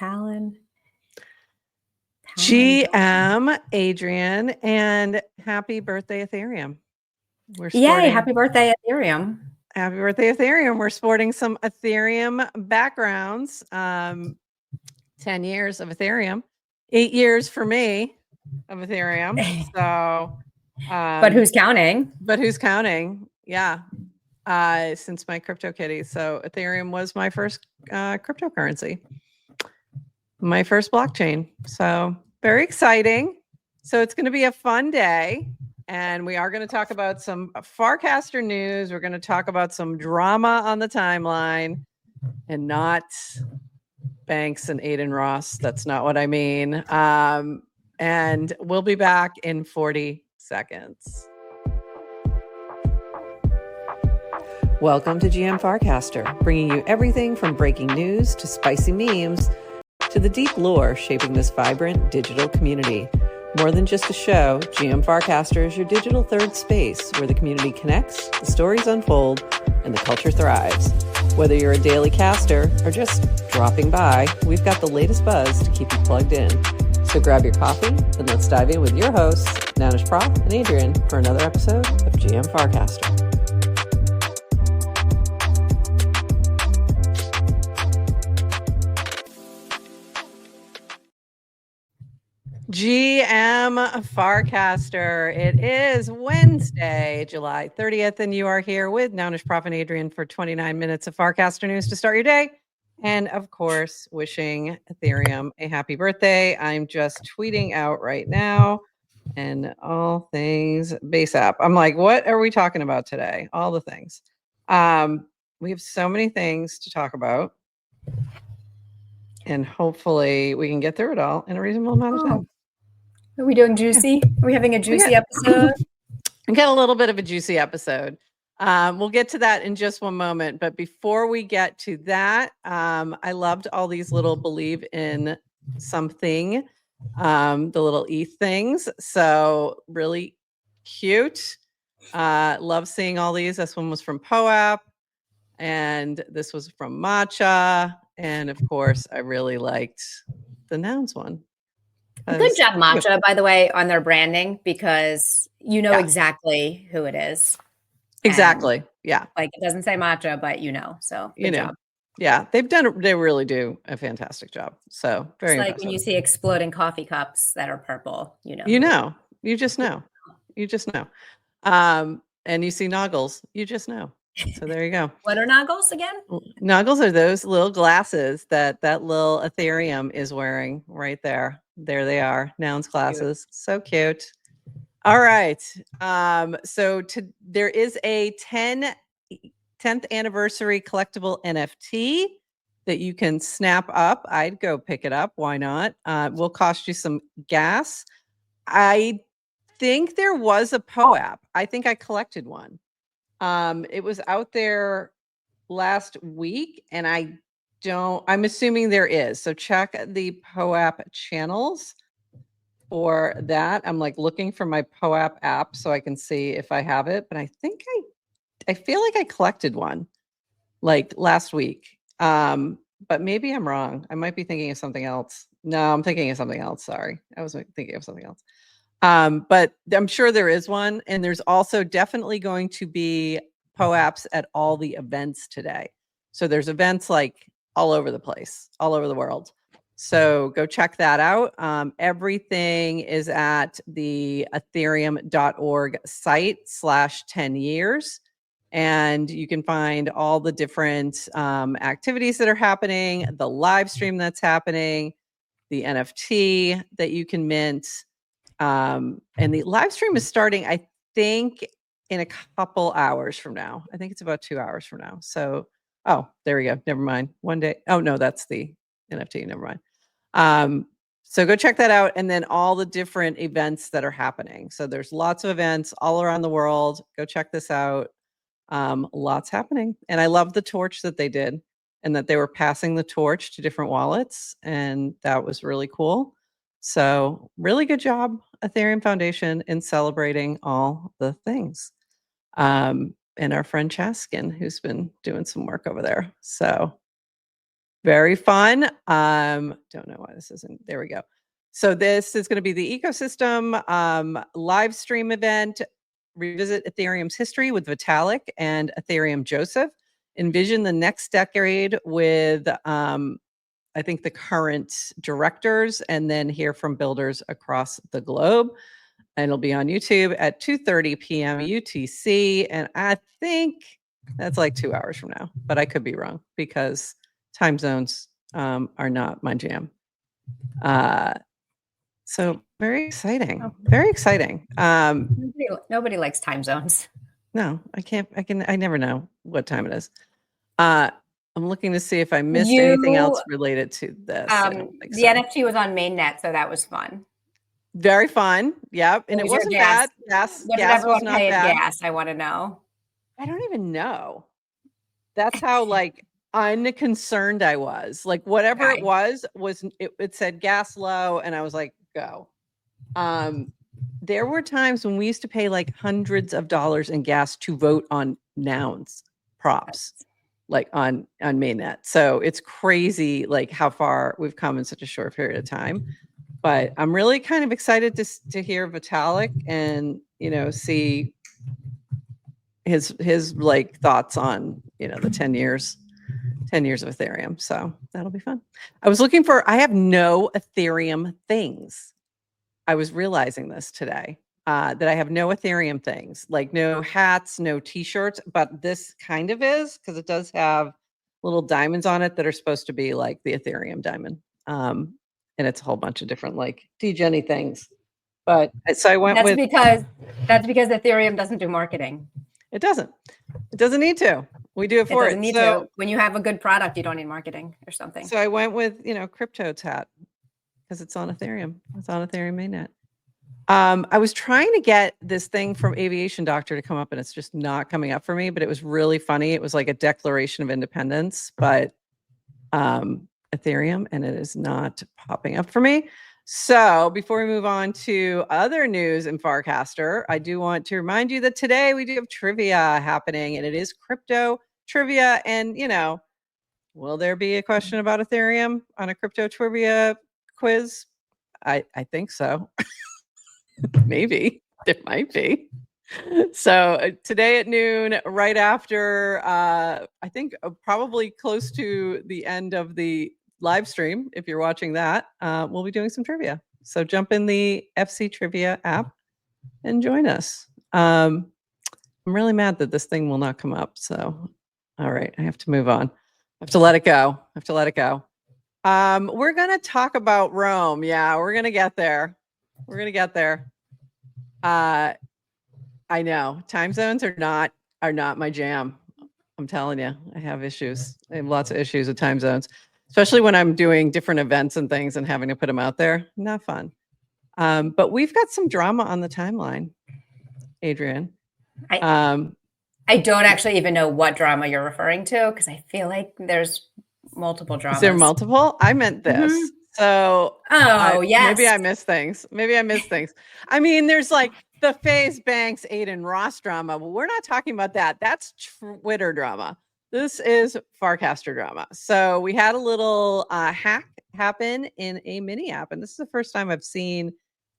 Palin. GM Adrian, and happy birthday, Ethereum. Yay, happy birthday, Ethereum. Happy birthday, Ethereum. We're sporting some Ethereum backgrounds. 10 years of Ethereum, 8 years for me of Ethereum. So, but who's counting? But who's counting? Yeah. Since my CryptoKitties. So Ethereum was my first cryptocurrency, my first blockchain. So very exciting. So it's going to be a fun day. And we are going to talk about some Farcaster news. We're going to talk about some drama on the timeline and not Banks and Aiden Ross. That's not what I mean. And we'll be back in 40 seconds. Welcome to GM Farcaster, bringing you everything from breaking news to spicy memes to the deep lore shaping this vibrant digital community. More than just a show, GM Farcaster is your digital third space where the community connects, the stories unfold, and the culture thrives. Whether you're a daily caster or just dropping by, we've got the latest buzz to keep you plugged in. So grab your coffee and let's dive in with your hosts, Nanish Prof and Adrian, for another episode of GM Farcaster. GM Farcaster. It is Wednesday, July 30th, and you are here with Nanish Prof and Adrian for 29 minutes of Farcaster news to start your day. And of course, wishing Ethereum a happy birthday. I'm just tweeting out right now and all things base app. I'm like, what are we talking about today? All the things. We have so many things to talk about. And hopefully we can get through it all in a reasonable amount of time. Are we doing juicy? Are we having a juicy episode? We got a little bit of a juicy episode. We'll get to that in just one moment. But before we get to that, I loved all these little believe in something, the little ETH things. So really cute. Love seeing all these. This one was from POAP. And this was from Matcha. And of course, I really liked the nouns one. Good job, Matcha, by the way, on their branding, because you know exactly who it is. Exactly. Yeah. Like it doesn't say Matcha, but you know. So good job. Yeah, they really do a fantastic job. So very it's like impressive. When you see exploding coffee cups that are purple, you know. You just know. And you see noggles, you just know. So there you go. What are noggles again? Noggles are those little glasses that little Ethereum is wearing right there. There they are. Nouns glasses. Cute. So cute. All right. So there is a 10th anniversary collectible NFT that you can snap up. I'd go pick it up. Why not? Will cost you some gas. I think there was a POAP. I think I collected one. It was out there last week, and I'm assuming there is. So check the POAP channels for that. I'm like looking for my POAP app so I can see if I have it, but I think I feel like I collected one like last week. But maybe I'm wrong. I might be thinking of something else. No, I'm thinking of something else. Sorry. I was thinking of something else. But I'm sure there is one. And there's also definitely going to be POAPs at all the events today. So there's events like all over the place, all over the world. So go check that out. Everything is at the ethereum.org site /10 years. And you can find all the different activities that are happening, the live stream that's happening, the NFT that you can mint. And the live stream is starting, I think, in a couple hours from now. I think it's about 2 hours from now. So, there we go. Never mind. One day. Oh, no, that's the NFT. Never mind. So go check that out. And then all the different events that are happening. So there's lots of events all around the world. Go check this out. Lots happening. And I love the torch that they did and that they were passing the torch to different wallets. And that was really cool. So really good job, Ethereum Foundation, in celebrating all the things. And our friend Chaskin, who's been doing some work over there. So Very fun. Don't know why this isn't. There we go. So this is going to be the ecosystem live stream event. Revisit Ethereum's history with Vitalik and Ethereum Joseph. Envision the next decade with, I think, the current directors, and then hear from builders across the globe. And it'll be on YouTube at 2:30 p.m. UTC. And I think that's like 2 hours from now, but I could be wrong because time zones are not my jam. So very exciting. Very exciting. Nobody likes time zones. No, I never know what time it is. I'm looking to see if I missed anything else related to this. The NFT was on mainnet, so that was fun. Very fun. Yep. And it wasn't bad. Gas was not bad. Gas, I want to know. I don't even know. That's how like unconcerned I was. Like whatever it was it said gas low, and I was like, go. There were times when we used to pay like hundreds of dollars in gas to vote on nouns, props, like on mainnet. So it's crazy like how far we've come in such a short period of time. But I'm really kind of excited to hear Vitalik and, see his like thoughts on, the 10 years of Ethereum. So that'll be fun. I have no Ethereum things. I was realizing this today, that I have no Ethereum things, like no hats, no t-shirts, but this kind of is, because it does have little diamonds on it that are supposed to be like the Ethereum diamond. And it's a whole bunch of different like DGenny things. But so I went that's because Ethereum doesn't do marketing. It doesn't need to. We do it for it. Need to. When you have a good product, you don't need marketing or something. So I went with, Crypto's hat because it's on Ethereum. It's on Ethereum mainnet. I was trying to get this thing from Aviation Doctor to come up, and it's just not coming up for me, but it was really funny. It was like a Declaration of Independence, but Ethereum, and it is not popping up for me. So before we move on to other news in Farcaster, I do want to remind you that today we do have trivia happening, and it is crypto trivia. And, will there be a question about Ethereum on a crypto trivia quiz? I think so. Maybe there might be. So today at noon, right after, I think probably close to the end of the live stream, if you're watching that, we'll be doing some trivia. So jump in the FC Trivia app and join us. I'm really mad that this thing will not come up. So, all right, I have to move on. I have to let it go. We're going to talk about Rome. Yeah, we're going to get there. I know time zones are not my jam. I'm telling you, I have issues. I have lots of issues with time zones, especially when I'm doing different events and things and having to put them out there. Not fun. But we've got some drama on the timeline, Adrian. I don't actually even know what drama you're referring to, because I feel like there's multiple dramas. Is there multiple? I meant this. Mm-hmm. So, yes. Maybe I missed things. I mean, there's like the FaZe Banks, Aiden Ross drama. Well, we're not talking about that. That's Twitter drama. This is Farcaster drama. So we had a little hack happen in a mini app, and this is the first time I've seen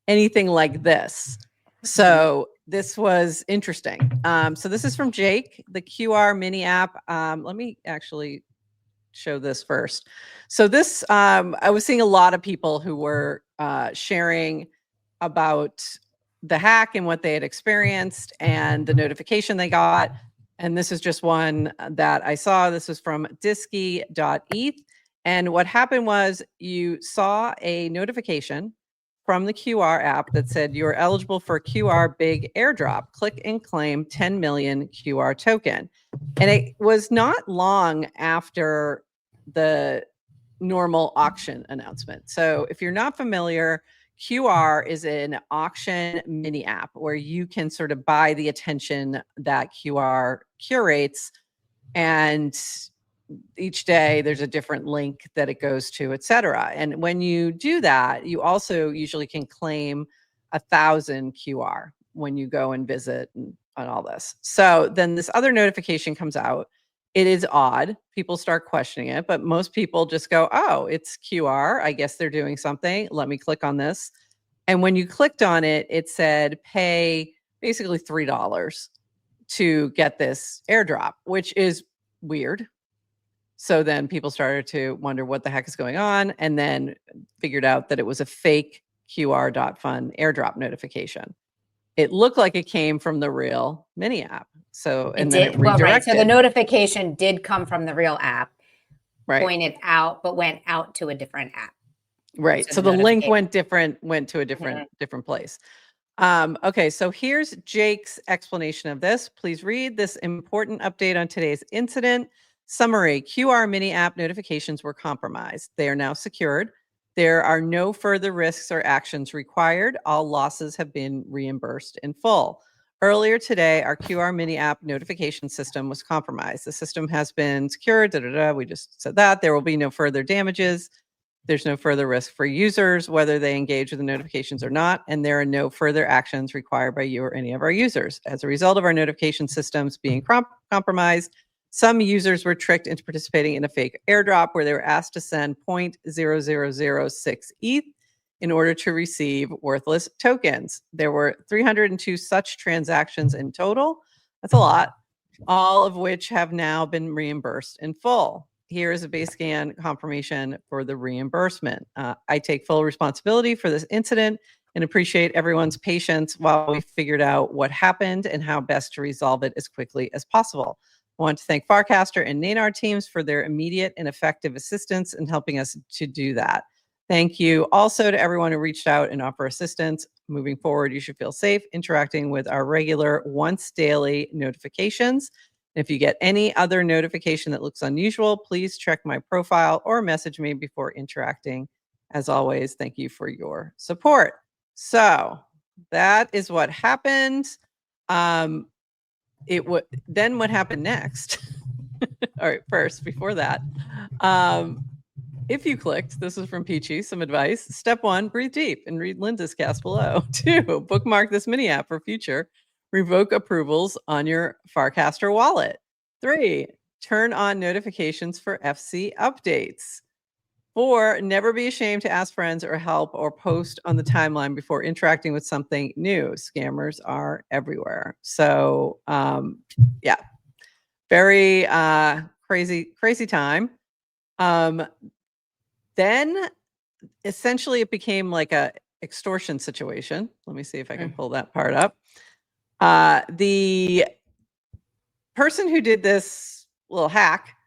anything like this. So this was interesting. So this is from Jake, the QR mini app. Let me actually show this first. So this, I was seeing a lot of people who were sharing about the hack and what they had experienced and the notification they got. And this is just one that I saw. This was from disky.eth. And what happened was you saw a notification from the QR app that said you're eligible for QR big airdrop. Click and claim 10 million QR token. And it was not long after the normal auction announcement. So if you're not familiar, QR is an auction mini app where you can sort of buy the attention that QR curates, and each day there's a different link that it goes to, etc. And when you do that, you also usually can claim 1,000 QR when you go and visit and all this. So then this other notification comes out, It is odd. People start questioning it, but most people just go, oh, it's QR. I guess they're doing something. Let me click on this. And when you clicked on it, it said pay basically $3 to get this airdrop, which is weird. So then people started to wonder what the heck is going on, and then figured out that it was a fake QR.fun airdrop notification. It looked like it came from the real mini app. So, and then it redirected. Well, right. So the notification did come from the real app, right, pointed out, but went out to a different app. Right. So the link went to a different place. Okay, so here's Jake's explanation of this. Please read this important update on today's incident. Summary: QR mini app notifications were compromised. They are now secured. There are no further risks or actions required. All losses have been reimbursed in full. Earlier today, our QR mini app notification system was compromised. The system has been secured. We just said that. There will be no further damages. There's no further risk for users, whether they engage with the notifications or not, and there are no further actions required by you or any of our users. As a result of our notification systems being compromised, some users were tricked into participating in a fake airdrop where they were asked to send 0.0006 ETH in order to receive worthless tokens. There were 302 such transactions in total. That's a lot, all of which have now been reimbursed in full. Here is a base scan confirmation for the reimbursement. I take full responsibility for this incident and appreciate everyone's patience while we figured out what happened and how best to resolve it as quickly as possible. I want to thank Farcaster and Nanar teams for their immediate and effective assistance in helping us to do that. Thank you also to everyone who reached out and offered assistance. Moving forward, you should feel safe interacting with our regular once daily notifications. If you get any other notification that looks unusual, please check my profile or message me before interacting. As always, thank you for your support. So that is what happened. Then what happened next? All right, first, before that, if you clicked, this is from Peachy, some advice. Step 1, breathe deep and read Linda's cast below. 2, bookmark this mini app for future. Revoke approvals on your Farcaster wallet. 3, turn on notifications for FC updates. 4, never be ashamed to ask friends or help or post on the timeline before interacting with something new. Scammers are everywhere. So, yeah, very crazy time. Then essentially it became like a extortion situation. Let me see if I can pull that part up. The person who did this little hack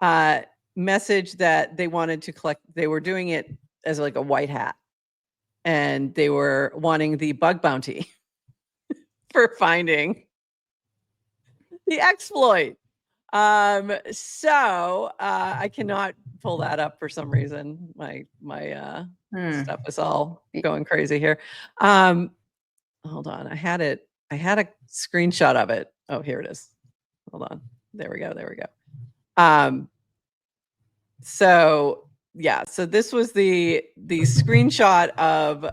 messaged that they wanted to collect, they were doing it as like a white hat, and they were wanting the bug bounty for finding the exploit. So I cannot pull that up for some reason. My stuff is all going crazy here. Hold on. I had a screenshot of it. Oh, here it is. Hold on. There we go. So yeah, so this was the screenshot of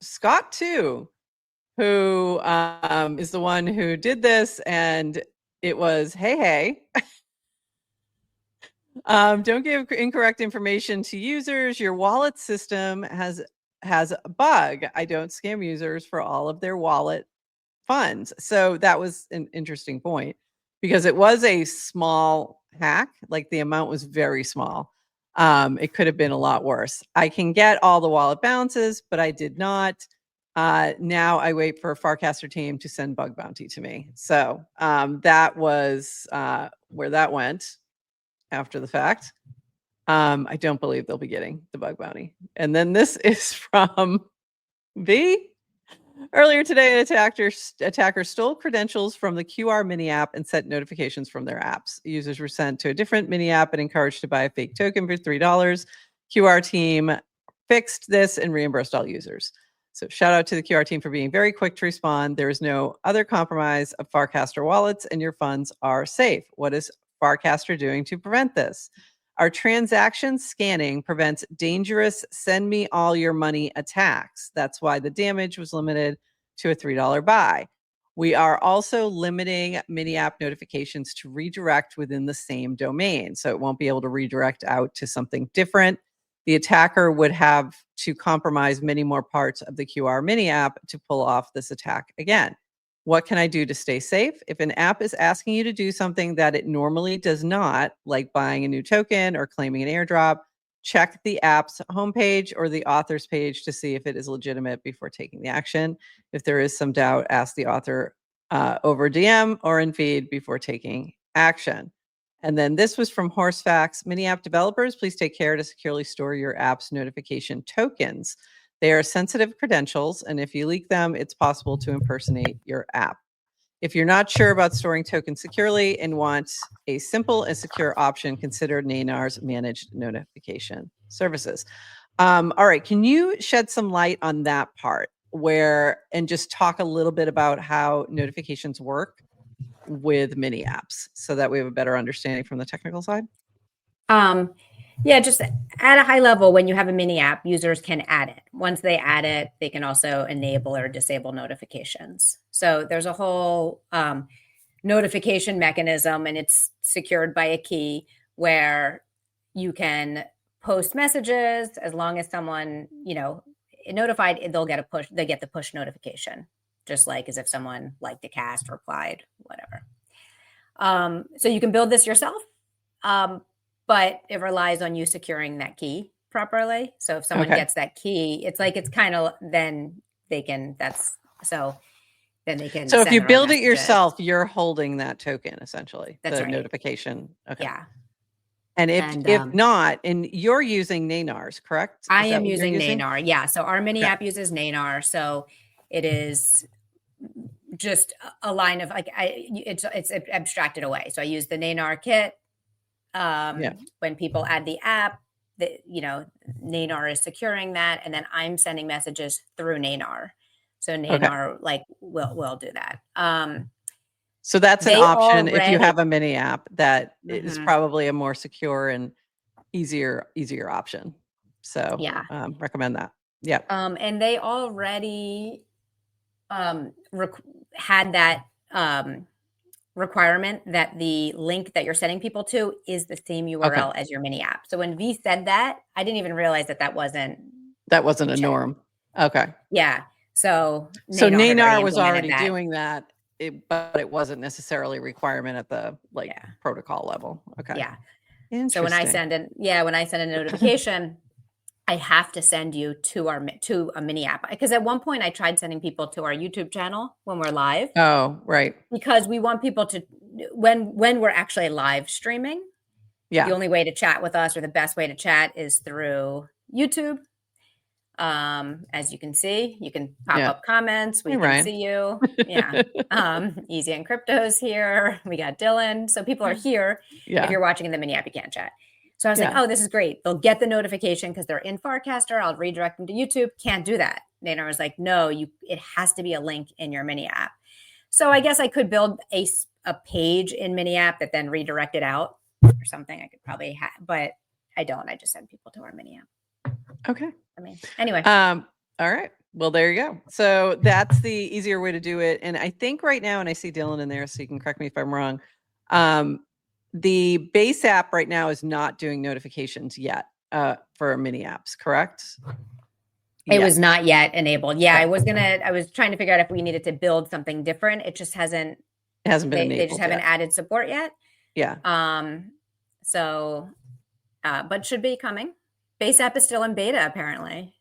Scott 2, who is the one who did this, and it was, hey, don't give incorrect information to users. Your wallet system has a bug. I don't scam users for all of their wallet funds. So that was an interesting point, because it was a small hack. Like, the amount was very small. It could have been a lot worse. I can get all the wallet balances, but I did not. Now I wait for a Farcaster team to send bug bounty to me. So that was where that went after the fact. I don't believe they'll be getting the bug bounty. And then this is from V. Earlier today, an attacker stole credentials from the QR mini app and sent notifications from their apps. Users were sent to a different mini app and encouraged to buy a fake token for $3. QR team fixed this and reimbursed all users. So shout out to the QR team for being very quick to respond. There is no other compromise of Farcaster wallets, and your funds are safe. What is Farcaster doing to prevent this? Our transaction scanning prevents dangerous send me all your money attacks. That's why the damage was limited to a $3 buy. We are also limiting mini app notifications to redirect within the same domain. So it won't be able to redirect out to something different. The attacker would have to compromise many more parts of the QR mini app to pull off this attack again. What can I do to stay safe? If an app is asking you to do something that it normally does not, like buying a new token or claiming an airdrop, check the app's homepage or the author's page to see if it is legitimate before taking the action. If there is some doubt, ask the author over DM or in feed before taking action. And then this was from Horsefacts. Mini app developers, please take care to securely store your app's notification tokens. They are sensitive credentials, and if you leak them, it's possible to impersonate your app. If you're not sure about storing tokens securely and want a simple and secure option, consider Naynar's managed notification services. All right, can you shed some light on that part and just talk a little bit about how notifications work with mini apps so that we have a better understanding from the technical side? Yeah, just at a high level, when you have a mini app, users can add it. Once they add it, they can also enable or disable notifications. So there's a whole notification mechanism, and it's secured by a key where you can post messages as long as someone, notified, they'll get they get the push notification, just like as if someone liked a cast, replied, whatever. So you can build this yourself. But it relies on you securing that key properly. So if someone gets that key, it's kind of, then they can, so if you build it yourself, you're holding that token essentially. That's the right. notification. Okay. Yeah. And if not, and you're using Naynar's, correct? I am using Naynar. Yeah. So our mini app uses Naynar. So it is just a line of it's abstracted away. So I use the Naynar kit. When people add the app, Naynar is securing that, and then I'm sending messages through Naynar. So Naynar will do that. So that's an option if you have a mini app that is probably a more secure and easier option. So recommend that. Yeah. And they already had that requirement that the link that you're sending people to is the same URL as your mini app. So when V said that, I didn't even realize that wasn't a norm. Okay. Yeah. So Naynar was already doing that, but it wasn't necessarily a requirement at the protocol level. Okay. Yeah. So when I send a notification, I have to send you to a mini app, because at one point I tried sending people to our YouTube channel when we're live. Oh, right. Because we want people to, when we're actually live streaming, the only way to chat with us, or the best way to chat, is through YouTube. As you can see, you can pop up comments. We can see you. Yeah. Easy and Crypto's here. We got Dylan. So people are here. If you're watching in the mini app, you can't chat. So I was like, oh, this is great. They'll get the notification because they're in Farcaster. I'll redirect them to YouTube. Can't do that. Naynar was like, no, it has to be a link in your mini app. So I guess I could build a page in mini app that then redirect it out or something. I could probably have, but I don't. I just send people to our mini app. Okay. I mean, anyway. All right. Well, there you go. So that's the easier way to do it. And I think right now, and I see Dylan in there, so you can correct me if I'm wrong. The base app right now is not doing notifications yet for mini apps, correct? It was not yet enabled. Yeah, I was trying to figure out if we needed to build something different. It just hasn't. It hasn't been enabled. They just haven't added support yet. Yeah. So, but should be coming. Base app is still in beta, apparently.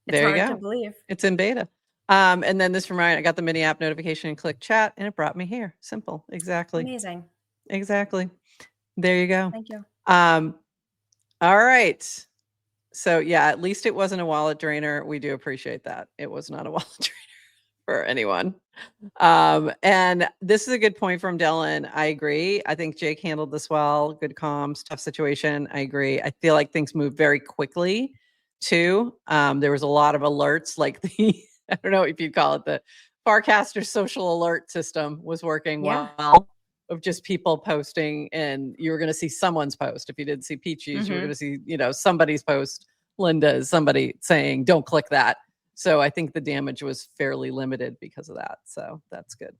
It's hard to believe. It's in beta. And then this from Ryan, I got the mini app notification and click chat, and it brought me here. Simple. Exactly. Amazing. Exactly. There you go. Thank you. All right. So at least it wasn't a wallet drainer. We do appreciate that. It was not a wallet drainer for anyone. And this is a good point from Dylan. I agree. I think Jake handled this well. Good comms, tough situation. I agree. I feel like things moved very quickly too. There was a lot of alerts, like I don't know if you'd call it, the Farcaster social alert system was working well, of just people posting, and you were going to see someone's post. If you didn't see Peachy's, you were going to see, somebody's post, Linda's, somebody saying, don't click that. So I think the damage was fairly limited because of that. So that's good.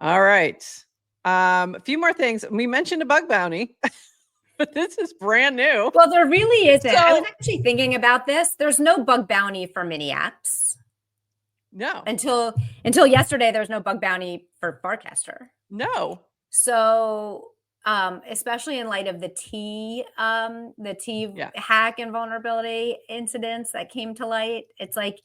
All right. A few more things. We mentioned a bug bounty, but this is brand new. Well, there really isn't. So- I was actually thinking about this. There's no bug bounty for mini apps. No. Until yesterday, there was no bug bounty for Farcaster. No. So, especially in light of the T hack and vulnerability incidents that came to light, it's like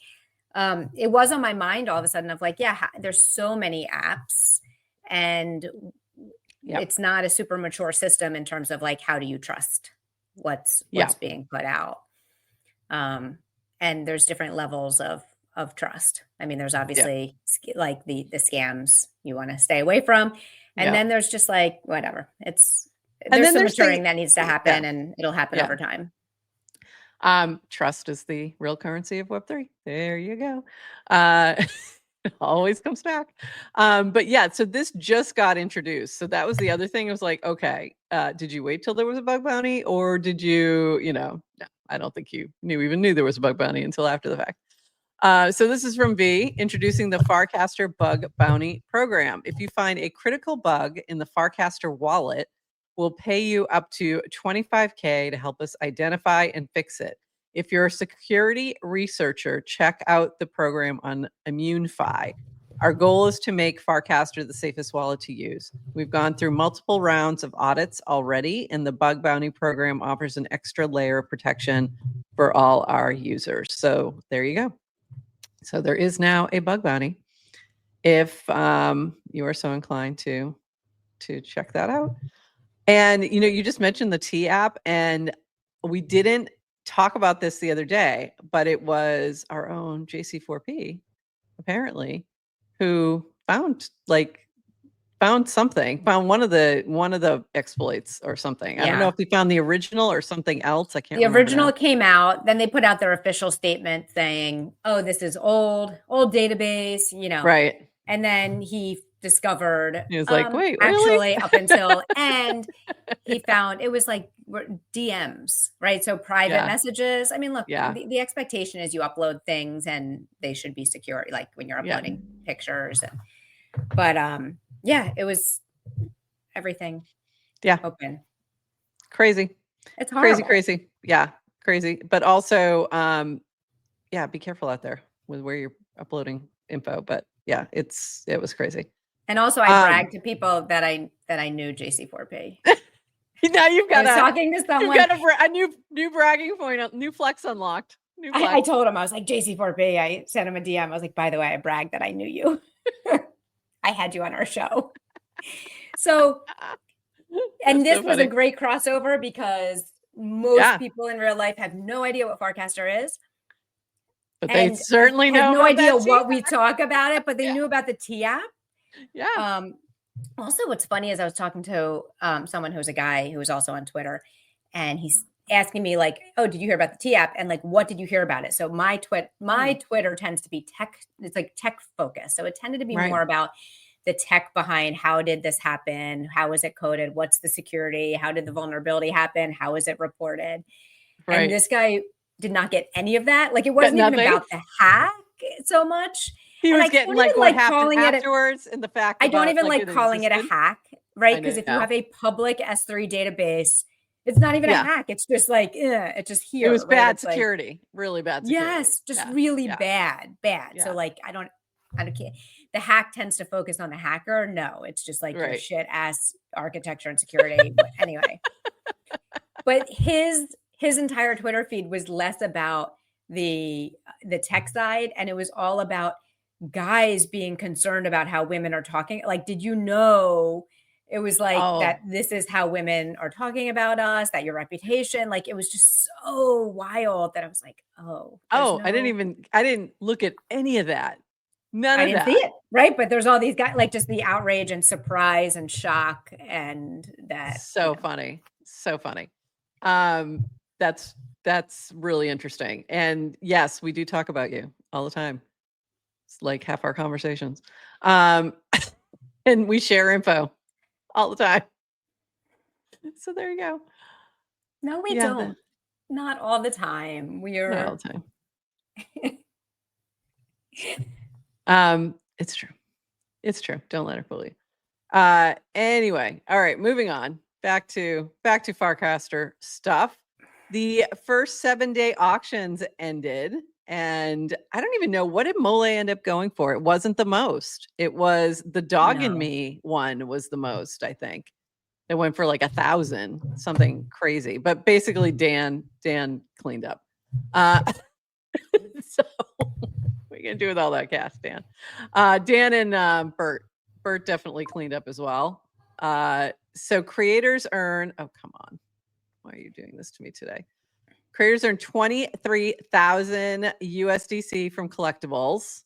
it was on my mind all of a sudden of like, yeah, there's so many apps, and it's not a super mature system in terms of like, how do you trust what's being put out? And there's different levels of trust. I mean, there's obviously like the scams you want to stay away from. And then there's just like, whatever. There's some maturing that needs to happen, and it'll happen over time. Trust is the real currency of Web3. There you go. It always comes back. But yeah, so this just got introduced. So that was the other thing. It was like, okay, did you wait till there was a bug bounty, or did you, no, I don't think you even knew there was a bug bounty until after the fact. So this is from V, introducing the Farcaster Bug Bounty Program. If you find a critical bug in the Farcaster wallet, we'll pay you up to $25K to help us identify and fix it. If you're a security researcher, check out the program on ImmuneFi. Our goal is to make Farcaster the safest wallet to use. We've gone through multiple rounds of audits already, and the Bug Bounty Program offers an extra layer of protection for all our users. So there you go. So there is now a bug bounty if you are so inclined to check that out. And, you just mentioned the T app, and we didn't talk about this the other day, but it was our own JC4P, apparently, who found one of the exploits or something. I don't know if he found the original or something else. I can't remember. The original came out, then they put out their official statement saying, oh, this is old database, Right. And then he discovered, he was like, wait, actually really? up until, and he found it was like DMs, right? So private messages. I mean, look, the expectation is you upload things and they should be secure, like when you're uploading pictures. But it was everything. Yeah. Open. Crazy. It's horrible. Crazy. Yeah. Crazy. But also, be careful out there with where you're uploading info. But yeah, it was crazy. And also I bragged to people that I knew JC4P. Now you've got talking to someone. You've got a new bragging point, new flex unlocked. I told him, I was like, JC4P. I sent him a DM. I was like, by the way, I bragged that I knew you. I had you on our show. So, and this was a great crossover because most people in real life have no idea what Farcaster is. But they certainly know no idea what we talk about it, but they knew about the T app. Yeah. Also, what's funny is I was talking to someone who's a guy who was also on Twitter, and he's asking me like, oh, did you hear about the T app? And like, what did you hear about it? So my Twitter tends to be tech. It's like tech focused. So it tended to be more about the tech behind how did this happen? How was it coded? What's the security? How did the vulnerability happen? How was it reported? Right. And this guy did not get any of that. Like it wasn't even about the hack so much. He was getting like what happened afterwards and the fact. I don't even like calling it a hack, right? Because if you have a public S3 database, it's not even a hack. It's just like, it's just here. It was bad security, really bad security. Yes, just really bad. Yeah. So like, I don't care. The hack tends to focus on the hacker. No, it's just like your shit ass architecture and security. But anyway, but his entire Twitter feed was less about the tech side, and it was all about guys being concerned about how women are talking. Like, did you know it was like that this is how women are talking about us, that your reputation, like it was just so wild that I was like, I didn't look at any of that. None of that. I didn't see it. Right. But there's all these guys, like just the outrage and surprise and shock, and that. So funny. So funny. That's really interesting. And yes, we do talk about you all the time. It's like half our conversations. And we share info all the time. So there you go. No, we don't. Not all the time. We're not all the time. It's true. It's true. Don't let her fool you. Anyway, all right, moving on. Back to Farcaster stuff. The first 7-day auctions ended, and I don't even know what did Mole end up going for. It wasn't the most. It was the Dog and Me one was the most, I think. It went for like 1,000, something crazy. But basically, Dan cleaned up. So what are you gonna do with all that cash, Dan? Dan and Bert definitely cleaned up as well. So creators earn, oh, come on. Why are you doing this to me today? Creators earn 23,000 USDC from collectibles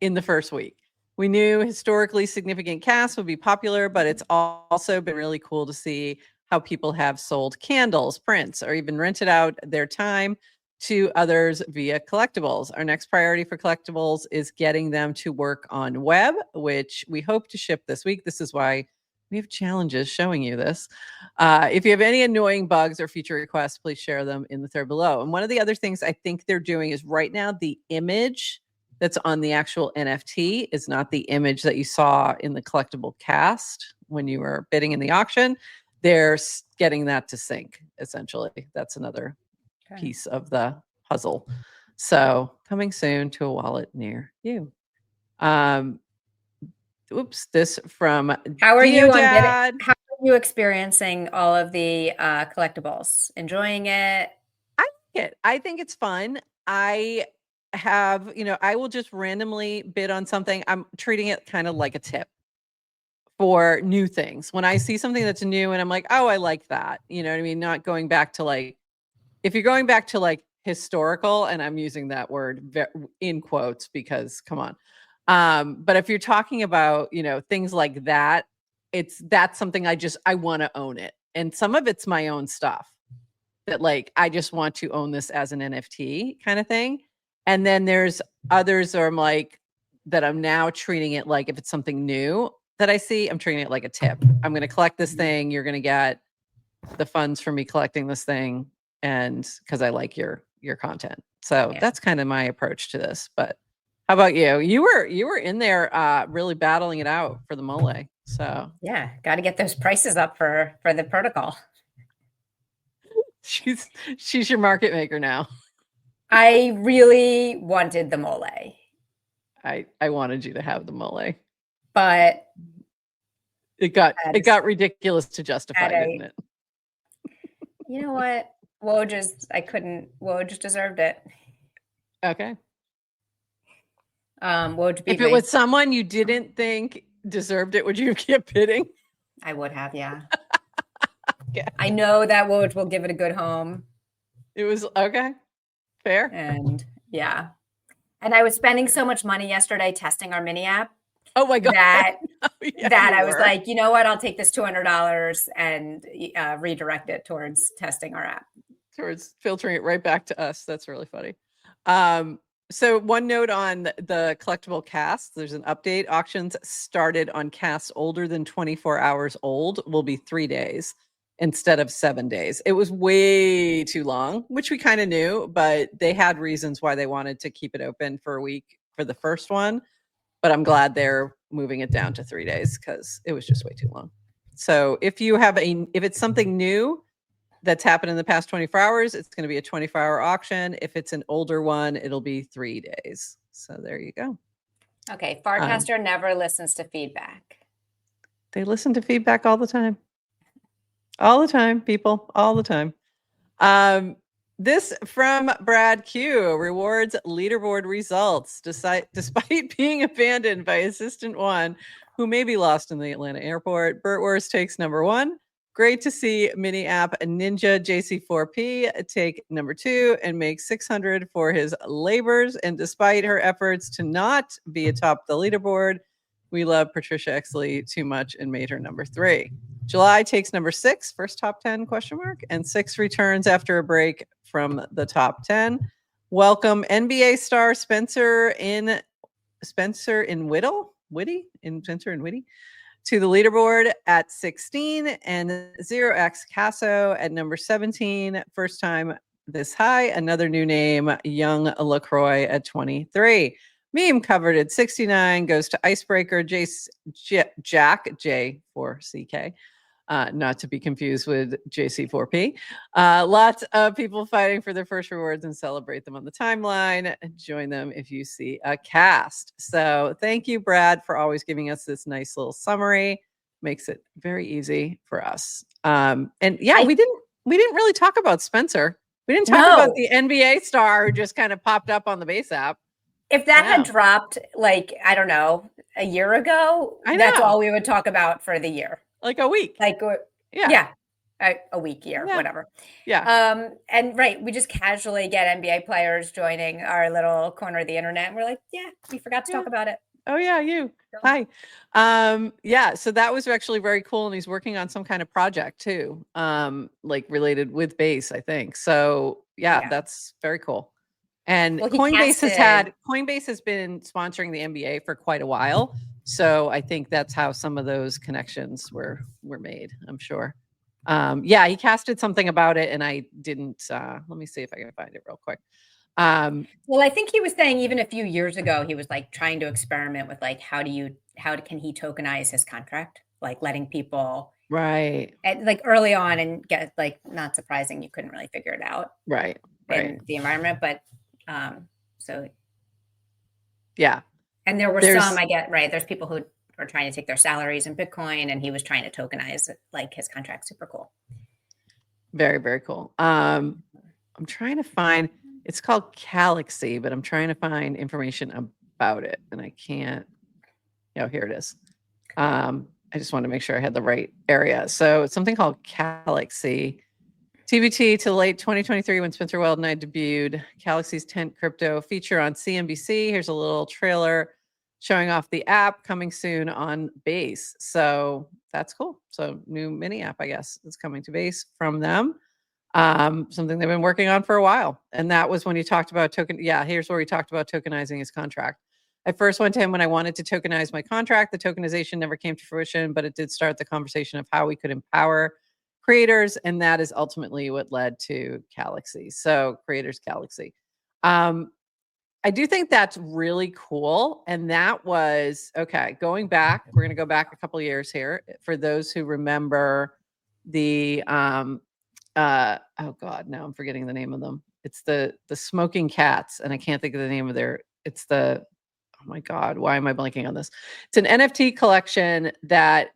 in the first week. We knew historically significant casts would be popular, but it's also been really cool to see how people have sold candles, prints, or even rented out their time to others via collectibles. Our next priority for collectibles is getting them to work on web, which we hope to ship this week. This is why we have challenges showing you this. If you have any annoying bugs or feature requests, please share them in the thread below. And one of the other things I think they're doing is right now the image that's on the actual NFT is not the image that you saw in the collectible cast when you were bidding in the auction. They're getting that to sync, essentially. That's another piece of the puzzle. So coming soon to a wallet near you. Oops, this from How are you Dad. How are you experiencing all of the collectibles? Enjoying it? I think it's fun. I have, I will just randomly bid on something. I'm treating it kind of like a tip for new things. When I see something that's new and I'm like, oh, I like that. You know what I mean? Not going back to like, if you're going back to like historical, and I'm using that word in quotes because come on. But if you're talking about, things like that, that's something I want to own it. And some of it's my own stuff that like, I just want to own this as an NFT kind of thing. And then there's others that I'm like, that I'm now treating it like if it's something new that I see, I'm treating it like a tip. I'm going to collect this thing. You're going to get the funds from me collecting this thing. And because I like your content. So that's kind of my approach to this. But how about you? You were in there really battling it out for the Mole. So yeah, got to get those prices up for the protocol. She's your market maker now. I really wanted the Mole. I wanted you to have the Mole. But it got ridiculous to justify, didn't it? You know what? Woj just deserved it. Okay. Woj beat if it me. was someone you didn't think deserved it, would you keep bidding? I would have, yeah. Okay. I know that Woj will give it a good home. It was okay. Fair. And yeah. And I was spending so much money yesterday testing our mini app. Oh my God. That I was like, you know what? I'll take this $200 and redirect it towards testing our app. Towards filtering it right back to us. That's really funny. So one note on the collectible casts, there's an update. Auctions started on casts older than 24 hours old will be 3 days instead of 7 days. It was way too long, which we kind of knew, but they had reasons why they wanted to keep it open for a week for the first one. But I'm glad they're moving it down to 3 days because it was just way too long. So if it's something new that's happened in the past 24 hours, it's going to be a 24-hour auction. If it's an older one, it'll be 3 days. So there you go. Okay. Farcaster never listens to feedback. They listen to feedback all the time. All the time, people. All the time. This from Brad Q. Rewards leaderboard results. Despite being abandoned by Assistant 1, who may be lost in the Atlanta airport, Bertworth takes number 1. Great to see mini app Ninja JC4P take number 2 and make 600 for his labors. And despite her efforts to not be atop the leaderboard, we love Patricia Exley too much and made her number 3. July takes number 6, first top 10 ? And 6 returns after a break from the top 10. Welcome NBA star Spencer in Whitty to the leaderboard at 16 and 0x Casso at number 17. First time this high. Another new name, Young LaCroix at 23. Meme covered at 69 goes to Icebreaker, Jack, J4CK. Not to be confused with JC4P. Lots of people fighting for their first rewards and celebrate them on the timeline. Join them if you see a cast. So thank you, Brad, for always giving us this nice little summary. Makes it very easy for us. And yeah, we didn't really talk about Spencer. We didn't talk about the NBA star who just kind of popped up on the Base app. If that had dropped, like, I don't know, a year ago, that's all we would talk about for the year. Like a week. Like, yeah. A week, year, whatever. Yeah. And right, we just casually get NBA players joining our little corner of the internet. And we're like, yeah, we forgot to talk about it. Oh yeah, you. Hi. Yeah, so that was actually very cool. And he's working on some kind of project too, like related with Base, I think. So yeah, that's very cool. And Coinbase has been sponsoring the NBA for quite a while. So I think that's how some of those connections were made, I'm sure. Yeah, he casted something about it and I didn't, let me see if I can find it real quick. Well, I think he was saying even a few years ago, he was like trying to experiment with like, how can he tokenize his contract? Like letting people like early on and get like, not surprising, you couldn't really figure it out. Right. In the environment, but so yeah. And there were some, I get right. There's people who are trying to take their salaries in Bitcoin, and he was trying to tokenize like his contract. Super cool. Very, very cool. I'm trying to find. It's called Galaxy, but I'm trying to find information about it, and I can't. Oh, here it is. I just wanted to make sure I had the right area. So it's something called Galaxy. TBT to late 2023 when Spencer Weld and I debuted Galaxy's Tent Crypto feature on CNBC. Here's a little trailer showing off the app coming soon on Base. So that's cool. So new mini app, I guess, is coming to Base from them. Something they've been working on for a while. And that was when he talked about here's where he talked about tokenizing his contract. I first went to him when I wanted to tokenize my contract. The tokenization never came to fruition, but it did start the conversation of how we could empower creators, and that is ultimately what led to Galaxy. So Creators Galaxy. I do think that's really cool. And that was, going back, we're going to go back a couple of years here. For those who remember the, oh God, now I'm forgetting the name of them. It's the Smoking Cats, and I can't think of the name of it's the, oh my God, why am I blanking on this? It's an NFT collection that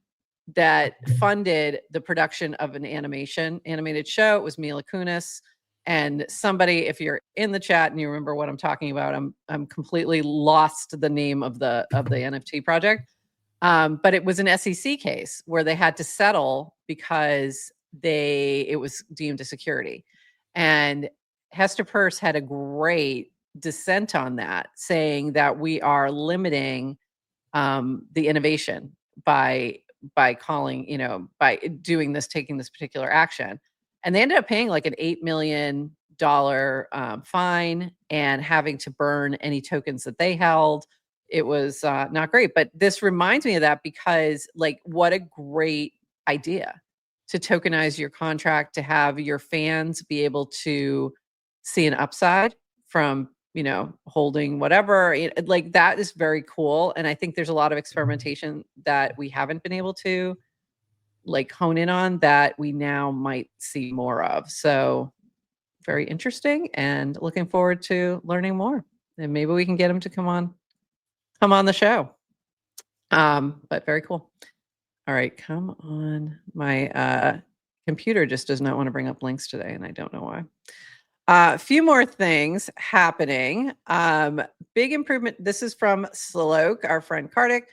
funded the production of an animated show. It was Mila Kunis. And somebody, if you're in the chat and you remember what I'm talking about, I'm completely lost the name of the NFT project. But it was an SEC case where they had to settle because it was deemed a security. And Hester Peirce had a great dissent on that, saying that we are limiting the innovation by calling, by doing this, taking this particular action. And they ended up paying like an $8 million fine and having to burn any tokens that they held. It was not great. But this reminds me of that because, like, what a great idea to tokenize your contract, to have your fans be able to see an upside from, holding whatever. Like, that is very cool. And I think there's a lot of experimentation that we haven't been able to hone in on that we now might see more of. So very interesting and looking forward to learning more. And maybe we can get him to come on the show. But very cool. All right, come on. My computer just does not want to bring up links today, and I don't know why. A few more things happening. Big improvement. This is from Sloke, our friend Kartik.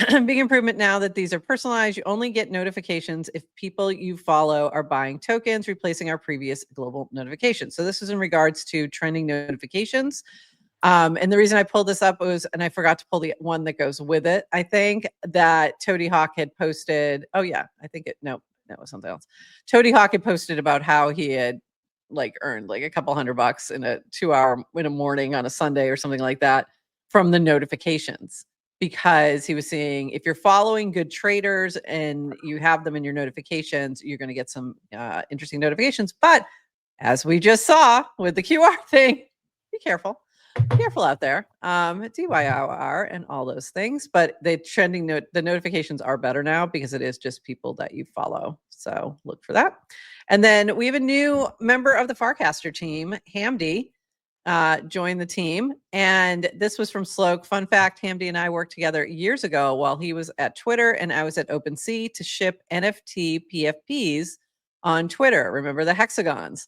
Big improvement now that these are personalized. You only get notifications if people you follow are buying tokens, replacing our previous global notifications. So this is in regards to trending notifications. And the reason I pulled this up was, and I forgot to pull the one that goes with it, I think, that Toady Hawk had posted. Oh yeah, no, that was something else. Toady Hawk had posted about how he had earned a couple $100 in a 2-hour in a morning on a Sunday or something like that from the notifications. Because he was seeing, if you're following good traders and you have them in your notifications, you're going to get some interesting notifications. But as we just saw with the QR thing, be careful. careful out there. DYOR and all those things, but the notifications are better now because it is just people that you follow. So look for that. And then we have a new member of the Farcaster team, Hamdi, joined the team. And this was from Sloak. Fun fact, Hamdi and I worked together years ago while he was at Twitter and I was at OpenSea to ship NFT PFPs on Twitter. Remember the hexagons?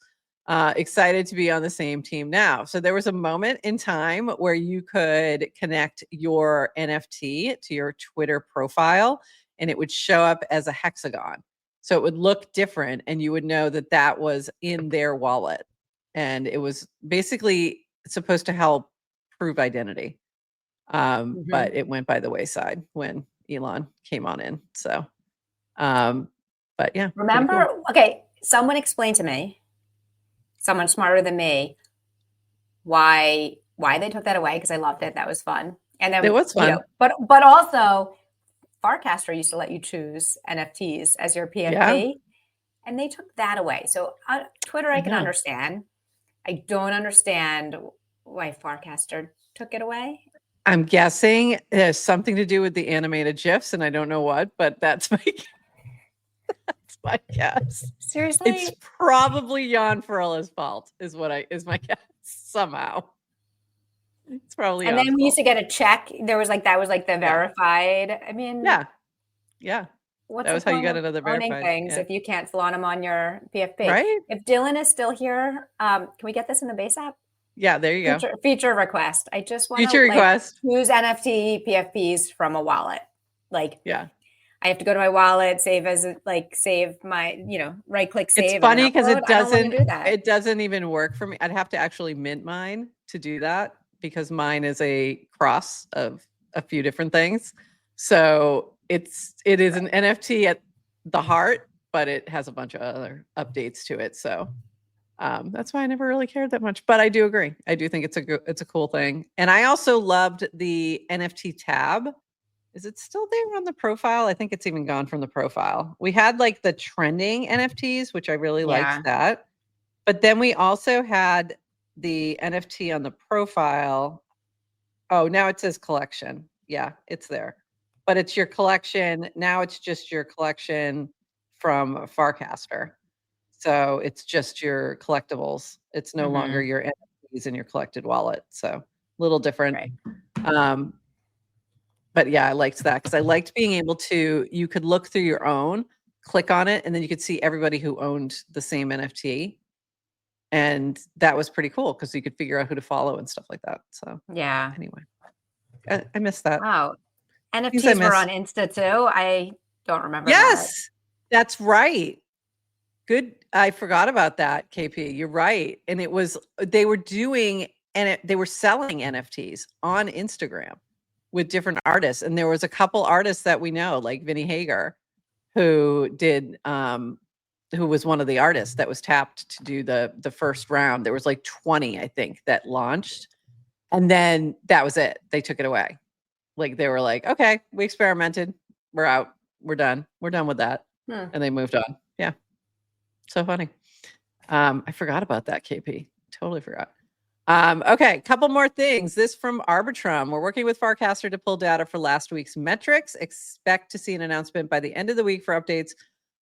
Excited to be on the same team now. So there was a moment in time where you could connect your NFT to your Twitter profile and it would show up as a hexagon. So it would look different and you would know that that was in their wallet. And it was basically supposed to help prove identity. But it went by the wayside when Elon came on in. So, but yeah. Remember, cool. Okay, someone explained to me, someone smarter than me, why they took that away, because I loved it. That was fun. And then it was fun. But also Farcaster used to let you choose NFTs as your PFP, and they took that away. So Twitter, I can understand. I don't understand why Farcaster took it away. I'm guessing it has something to do with the animated GIFs, and I don't know what, but that's my guess. Seriously? It's probably Jan Furla's fault, is my guess somehow. It's probably And then we used to get a check. That was like the verified. I mean, yeah. What's that was how you got another verified things if you can't flaunt them on your PFP. Right? If Dylan is still here, can we get this in the base app? Yeah, there you go. Feature request. I just want to use NFT PFPs from a wallet. Yeah. I have to go to my wallet, save my, right click save. It's funny because it doesn't even work for me. I'd have to actually mint mine to do that because mine is a cross of a few different things. So it is an NFT at the heart, but it has a bunch of other updates to it. So that's why I never really cared that much. But I do agree. I do think it's a cool thing. And I also loved the NFT tab. Is it still there on the profile? I think it's even gone from the profile. We had like the trending NFTs, which I really liked that. But then we also had the NFT on the profile. Oh, now it says collection. Yeah, it's there. But it's your collection. Now it's just your collection from Farcaster. So it's just your collectibles. It's no longer your NFTs in your collected wallet. So a little different. Right. But yeah, I liked that because I liked being able to, you could look through your own, click on it, and then you could see everybody who owned the same NFT. And that was pretty cool because you could figure out who to follow and stuff like that. So yeah. Anyway, I missed that. Wow. NFTs were on Insta too. I don't remember. Yes, that's right. Good. I forgot about that, KP. You're right. And they were selling NFTs on Instagram with different artists. And there was a couple artists that we know, like Vinny Hager, who was one of the artists that was tapped to do the first round. There was like 20, I think, that launched. And then that was it. They took it away. Like they were like, okay, we experimented. We're out. We're done. We're done with that. And they moved on. Yeah. So funny. I forgot about that, KP. Totally forgot. Okay, couple more things. This from Arbitrum. We're working with Farcaster to pull data for last week's metrics. Expect to see an announcement by the end of the week for updates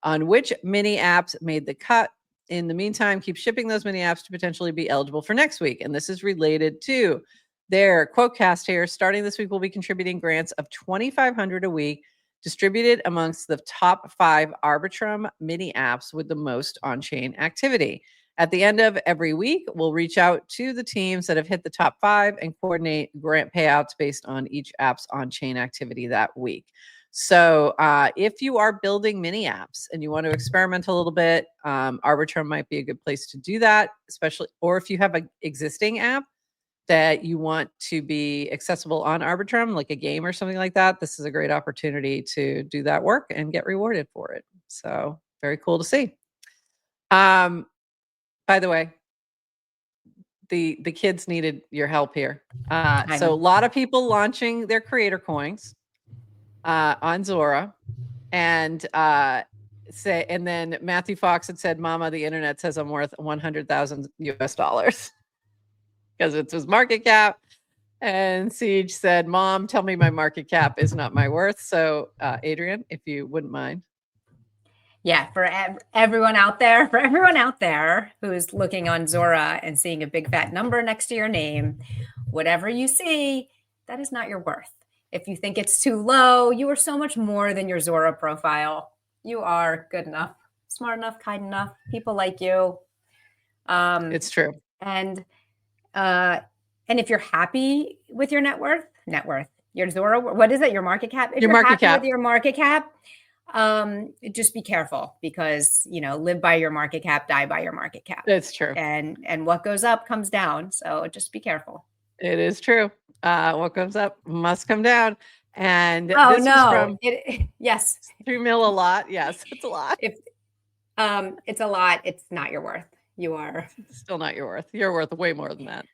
on which mini apps made the cut. In the meantime, keep shipping those mini apps to potentially be eligible for next week. And this is related to their quotecast here. Starting this week, we'll be contributing grants of $2,500 a week distributed amongst the top 5 Arbitrum mini apps with the most on-chain activity. At the end of every week, we'll reach out to the teams that have hit the top 5 and coordinate grant payouts based on each app's on-chain activity that week. So if you are building mini apps and you want to experiment a little bit, Arbitrum might be a good place to do that, especially, or if you have an existing app that you want to be accessible on Arbitrum, like a game or something like that, this is a great opportunity to do that work and get rewarded for it. So very cool to see. By the way, the kids needed your help here. So a lot of people launching their creator coins on Zora, and then Matthew Fox had said, "Mama, the internet says I'm worth $100,000 US." because it's his market cap. And Siege said, Mom, tell me my market cap is not my worth. So Adrian, if you wouldn't mind. Yeah, for everyone out there who's looking on Zora and seeing a big fat number next to your name, whatever you see, that is not your worth. If you think it's too low, you are so much more than your Zora profile. You are good enough, smart enough, kind enough. People like you. It's true. And if you're happy with your net worth, your Zora, what is it? Your market cap? If your you're market happy cap. with your market cap, just be careful, because live by your market cap, die by your market cap. It's true. And what goes up comes down. So just be careful. It is true. What comes up must come down. And oh this no, from yes, 3 mil a lot. Yes, it's a lot. If it's a lot, it's not your worth. You are still not your worth. You're worth way more than that.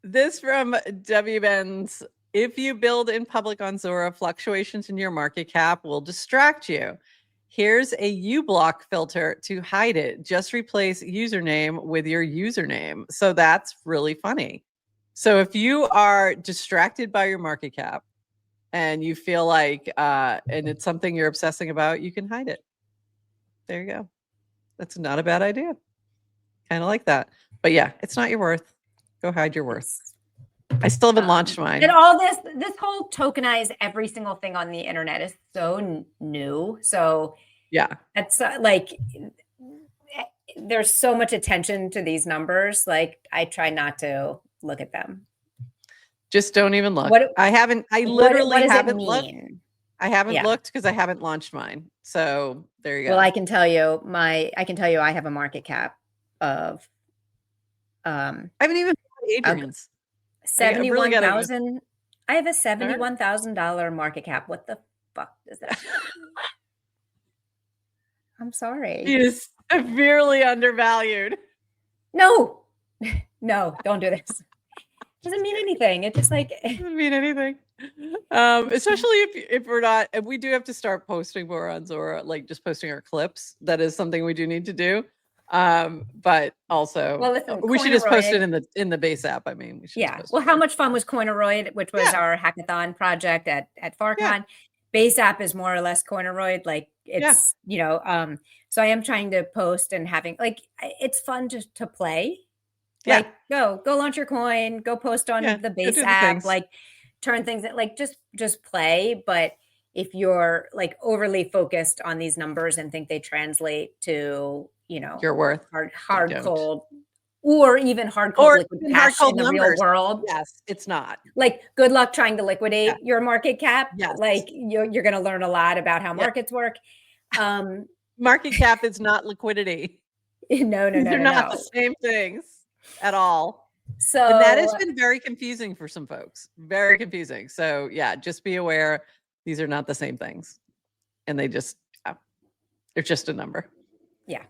This from W. Benz. If you build in public on Zora, fluctuations in your market cap will distract you. Here's a uBlock filter to hide it. Just replace username with your username. So that's really funny. So if you are distracted by your market cap and you feel like, and it's something you're obsessing about, you can hide it. There you go. That's not a bad idea. Kind of like that. But yeah, it's not your worth. Go hide your worth. I still haven't launched mine. And all this whole tokenize every single thing on the internet is so new. So yeah, it's like there's so much attention to these numbers. Like I try not to look at them. Just don't even look. I literally haven't looked. I haven't looked because I haven't launched mine. So there you go. Well, I can tell you I have a market cap of I haven't even Adrian's. 71,000. I have a $71,000 market cap. What the fuck does that mean? I'm sorry. He is severely undervalued. No, don't do this. It doesn't mean anything. It just doesn't mean anything. Especially if we're not, and we do have to start posting more on Zora, like just posting our clips. That is something we do need to do. But also, listen, we should just post it in the base app. I mean, we should. Yeah. Well, how much fun was Coinoroid, which was our hackathon project at Farcon? Yeah. Base app is more or less Coinoroid. Like it's, so I am trying to post and having it's fun to play. Yeah. Like go launch your coin, go post on the base app, turn things just play. But if you're overly focused on these numbers and think they translate to your worth, hard cold, or even hard cold liquid cash in the real world. Yes, it's not. Good luck trying to liquidate your market cap. Yes. You're going to learn a lot about how markets work. Market cap is not liquidity. No. They're not the same things at all. So and that has been very confusing for some folks. Very confusing. So yeah, just be aware these are not the same things. And they're just a number. Yeah.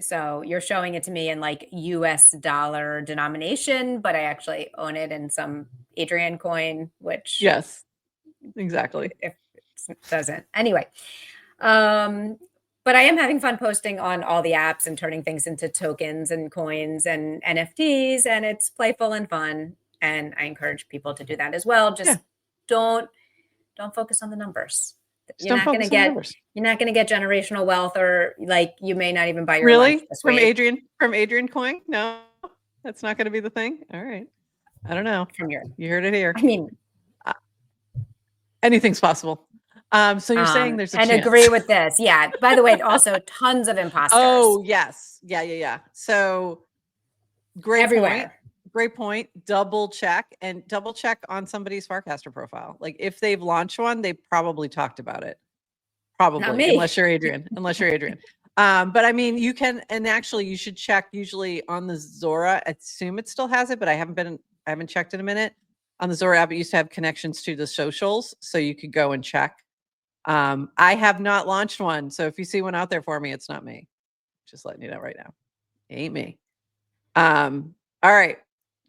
So you're showing it to me in US dollar denomination, but I actually own it in some Adrian coin, which yes, exactly. It doesn't. Anyway. But I am having fun posting on all the apps and turning things into tokens and coins and NFTs, and it's playful and fun. And I encourage people to do that as well. Just don't focus on the numbers. You're not going to get generational wealth, or you may not even buy your lunch this week. From Adrian coin. No, that's not going to be the thing. All right. I don't know. You heard it here. I mean, anything's possible. So you're saying there's a chance. Agree with this. Yeah. By the way, also tons of imposters. Oh, yes. Yeah. So great point. Great point. Double check on somebody's Farcaster profile. If they've launched one, they probably talked about it. Probably. Not me. Unless you're Adrian. But I mean, you can, and actually you should check usually on the Zora. I assume it still has it, but I haven't checked in a minute. On the Zora app, it used to have connections to the socials, so you could go and check. I have not launched one, so if you see one out there for me, it's not me. Just letting you know right now. Ain't me. All right.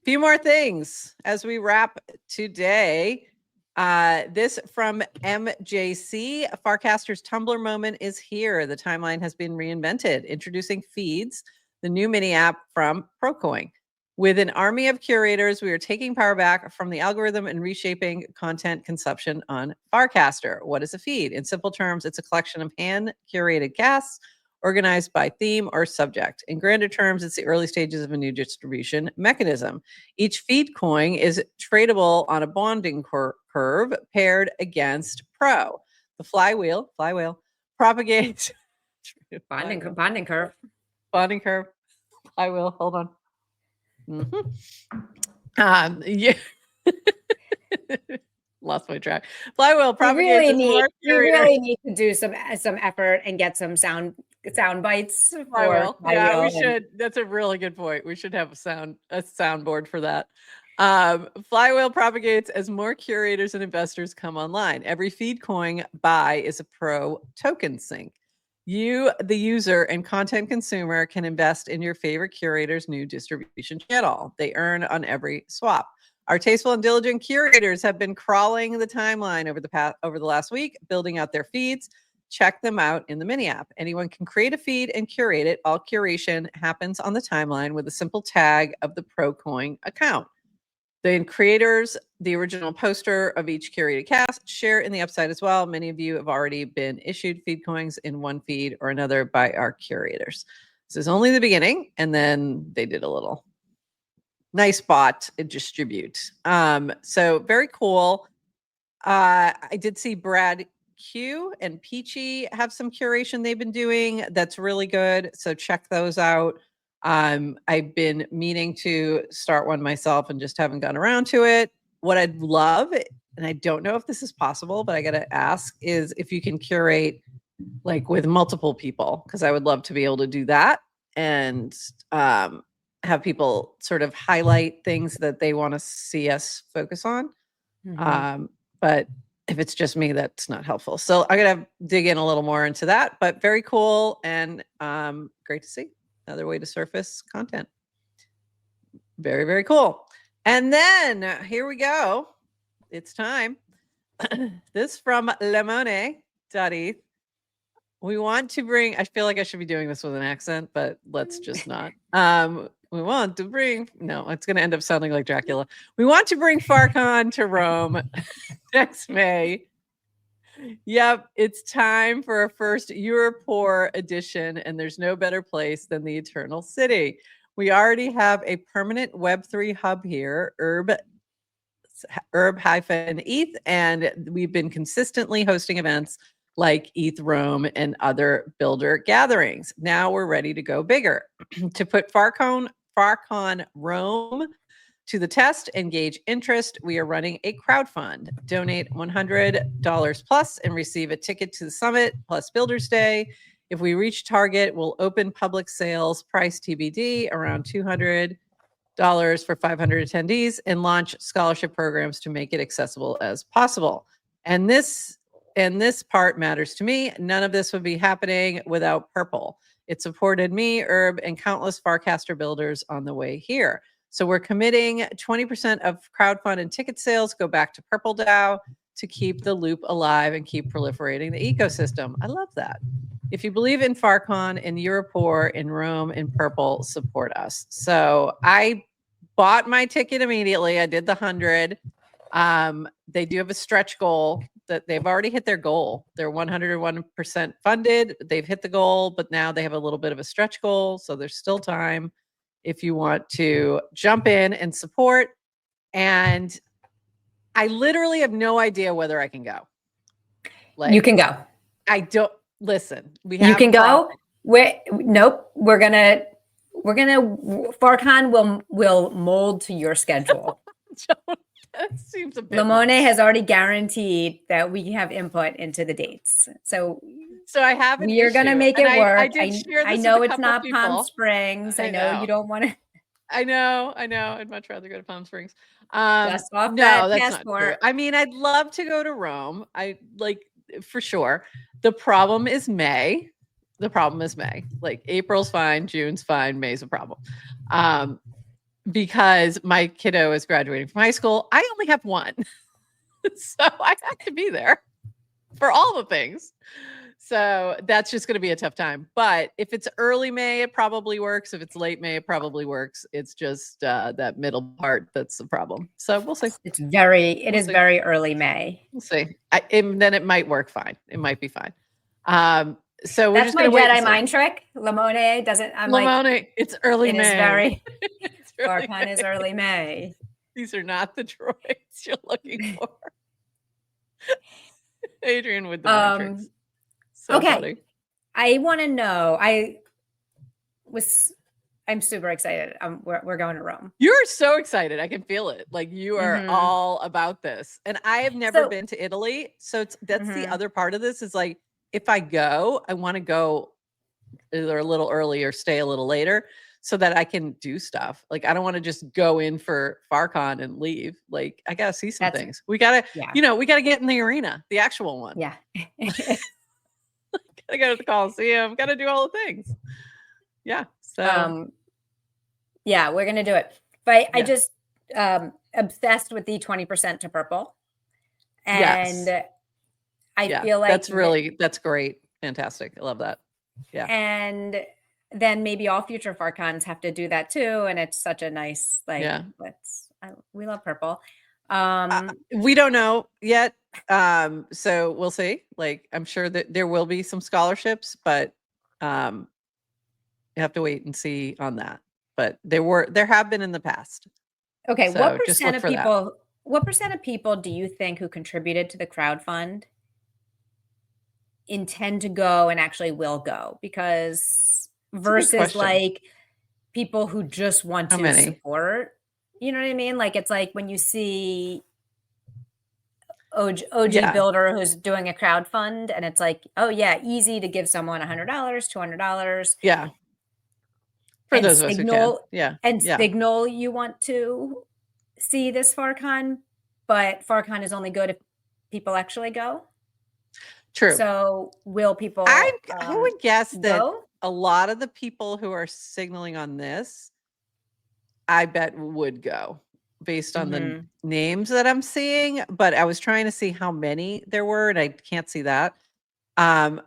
Few more things as we wrap today. This from MJC. Farcaster's Tumblr moment is here. The timeline has been reinvented, introducing feeds the new mini app from Procoin. With an army of curators, we are taking power back from the algorithm and reshaping content consumption on Farcaster. What is a feed? In simple terms, it's a collection of hand-curated casts organized by theme or subject. In grander terms, it's the early stages of a new distribution mechanism. Each feed coin is tradable on a bonding curve paired against Pro. The flywheel propagates Bonding curve. bonding curve. Flywheel, hold on. Yeah. Lost my track. Flywheel propagates We really need to do some effort and get some sound bites for Flywheel. Yeah, we should. That's a really good point. We should have a soundboard for that. Flywheel propagates as more curators and investors come online. Every feed coin buy is a Pro token sink. You, the user and content consumer, can invest in your favorite curator's new distribution channel. They earn on every swap. Our tasteful and diligent curators have been crawling the timeline over the last week, building out their feeds. Check them out in the mini app. Anyone can create a feed and curate it. All curation happens on the timeline with a simple tag of the Procoin account. The creators, the original poster of each curated cast, share in the upside as well. Many of you have already been issued feed coins in one feed or another by our curators. This is only the beginning, and then they did a little nice bot distribute. So very cool. I did see Brad Q and Peachy have some curation they've been doing. That's really good. So check those out. I've been meaning to start one myself and just haven't gotten around to it. What I'd love, and I don't know if this is possible, but I got to ask, is if you can curate like with multiple people, because I would love to be able to do that and have people sort of highlight things that they want to see us focus on. But if it's just me, that's not helpful. So I'm going to dig in a little more into that, but very cool and great to see. Another way to surface content. Very, very cool. And then here we go. It's time. This from lemone.eth. We want to bring, I feel like I should be doing this with an accent, but let's just not. We want to bring, no, it's going to end up sounding like Dracula. We want to bring Farcon to Rome next May. Yep, it's time for our first Europor edition, and there's no better place than the Eternal City. We already have a permanent Web3 hub here, herb-eth, and we've been consistently hosting events like ETH Rome and other builder gatherings. Now we're ready to go bigger. To put Farcon Rome to the test and gauge interest, we are running a crowdfund. Donate $100 plus and receive a ticket to the summit plus Builders Day. If we reach target, we'll open public sales, price TBD, around $200 for 500 attendees, and launch scholarship programs to make it accessible as possible. And this part matters to me. None of this would be happening without Purple. It supported me, Herb, and countless Farcaster builders on the way here. So we're committing 20% of crowdfund and ticket sales go back to Purple DAO to keep the loop alive and keep proliferating the ecosystem. I love that. If you believe in Farcon, in Europor, in Rome, in Purple, support us. So I bought my ticket immediately. I did the 100. They do have a stretch goal that they've already hit their goal. They're 101% funded. They've hit the goal, but now they have a little bit of a stretch goal. So there's still time if you want to jump in and support. And I literally have no idea whether I can go. Like, you can go. I don't listen. We have you can go. Nope. We're gonna Farcon will mold to your schedule. That seems a bit Lemone has already guaranteed that we have input into the dates. So I have an We're going to make it work. I know it's not people. Palm Springs. I know you don't want to. I know. I'd much rather go to Palm Springs. Just off that passport. Not true. I mean, I'd love to go to Rome. I like for sure. The problem is May. Like April's fine, June's fine, May's a problem. Because my kiddo is graduating from high school. I only have one. So I have to be there for all the things. So that's just going to be a tough time. But if it's early May, it probably works. If it's late May, it probably works. It's just that middle part that's the problem. So we'll see. It is very early May. We'll see. Then it might work fine. It might be fine. So we're That's just my going to wait. Jedi mind trick. Lamone doesn't. I'm Lamone, like, it's early May. It is very. It's early Farcon is early May. These are not the droids you're looking for. Adrian with the mind tricks. So okay. Funny. I want to know. I'm super excited. We're going to Rome. You're so excited. I can feel it. Like you are all about this. And I have never been to Italy. So that's the other part of this is like, if I go, I want to go either a little early or stay a little later so that I can do stuff. Like, I don't want to just go in for Farcon and leave. Like, I got to see some things. We got to, we got to get in the arena, the actual one. Yeah. Gotta go to the Coliseum. Gotta do all the things. Yeah. So yeah, we're gonna do it. But I just obsessed with the 20% to purple. And I feel like that's great. Fantastic. I love that. Yeah. And then maybe all future Farcons have to do that too. And it's such a nice, like, we love purple. We don't know yet. So we'll see. Like, I'm sure that there will be some scholarships, but you have to wait and see on that. But there have been in the past. Okay. So what percent of people do you think who contributed to the crowd fund intend to go and actually will go? Because versus like people who just want to support, you know what I mean? Like, it's like when you see OG Builder who's doing a crowd fund and it's like, oh yeah, easy to give someone $100, $200. Yeah. For those of us who can. Yeah. And signal you want to see this Farcon, but Farcon is only good if people actually go. True. So will people I would guess that a lot of the people who are signaling on this, I bet would go based on the names that I'm seeing, but I was trying to see how many there were and I can't see that. I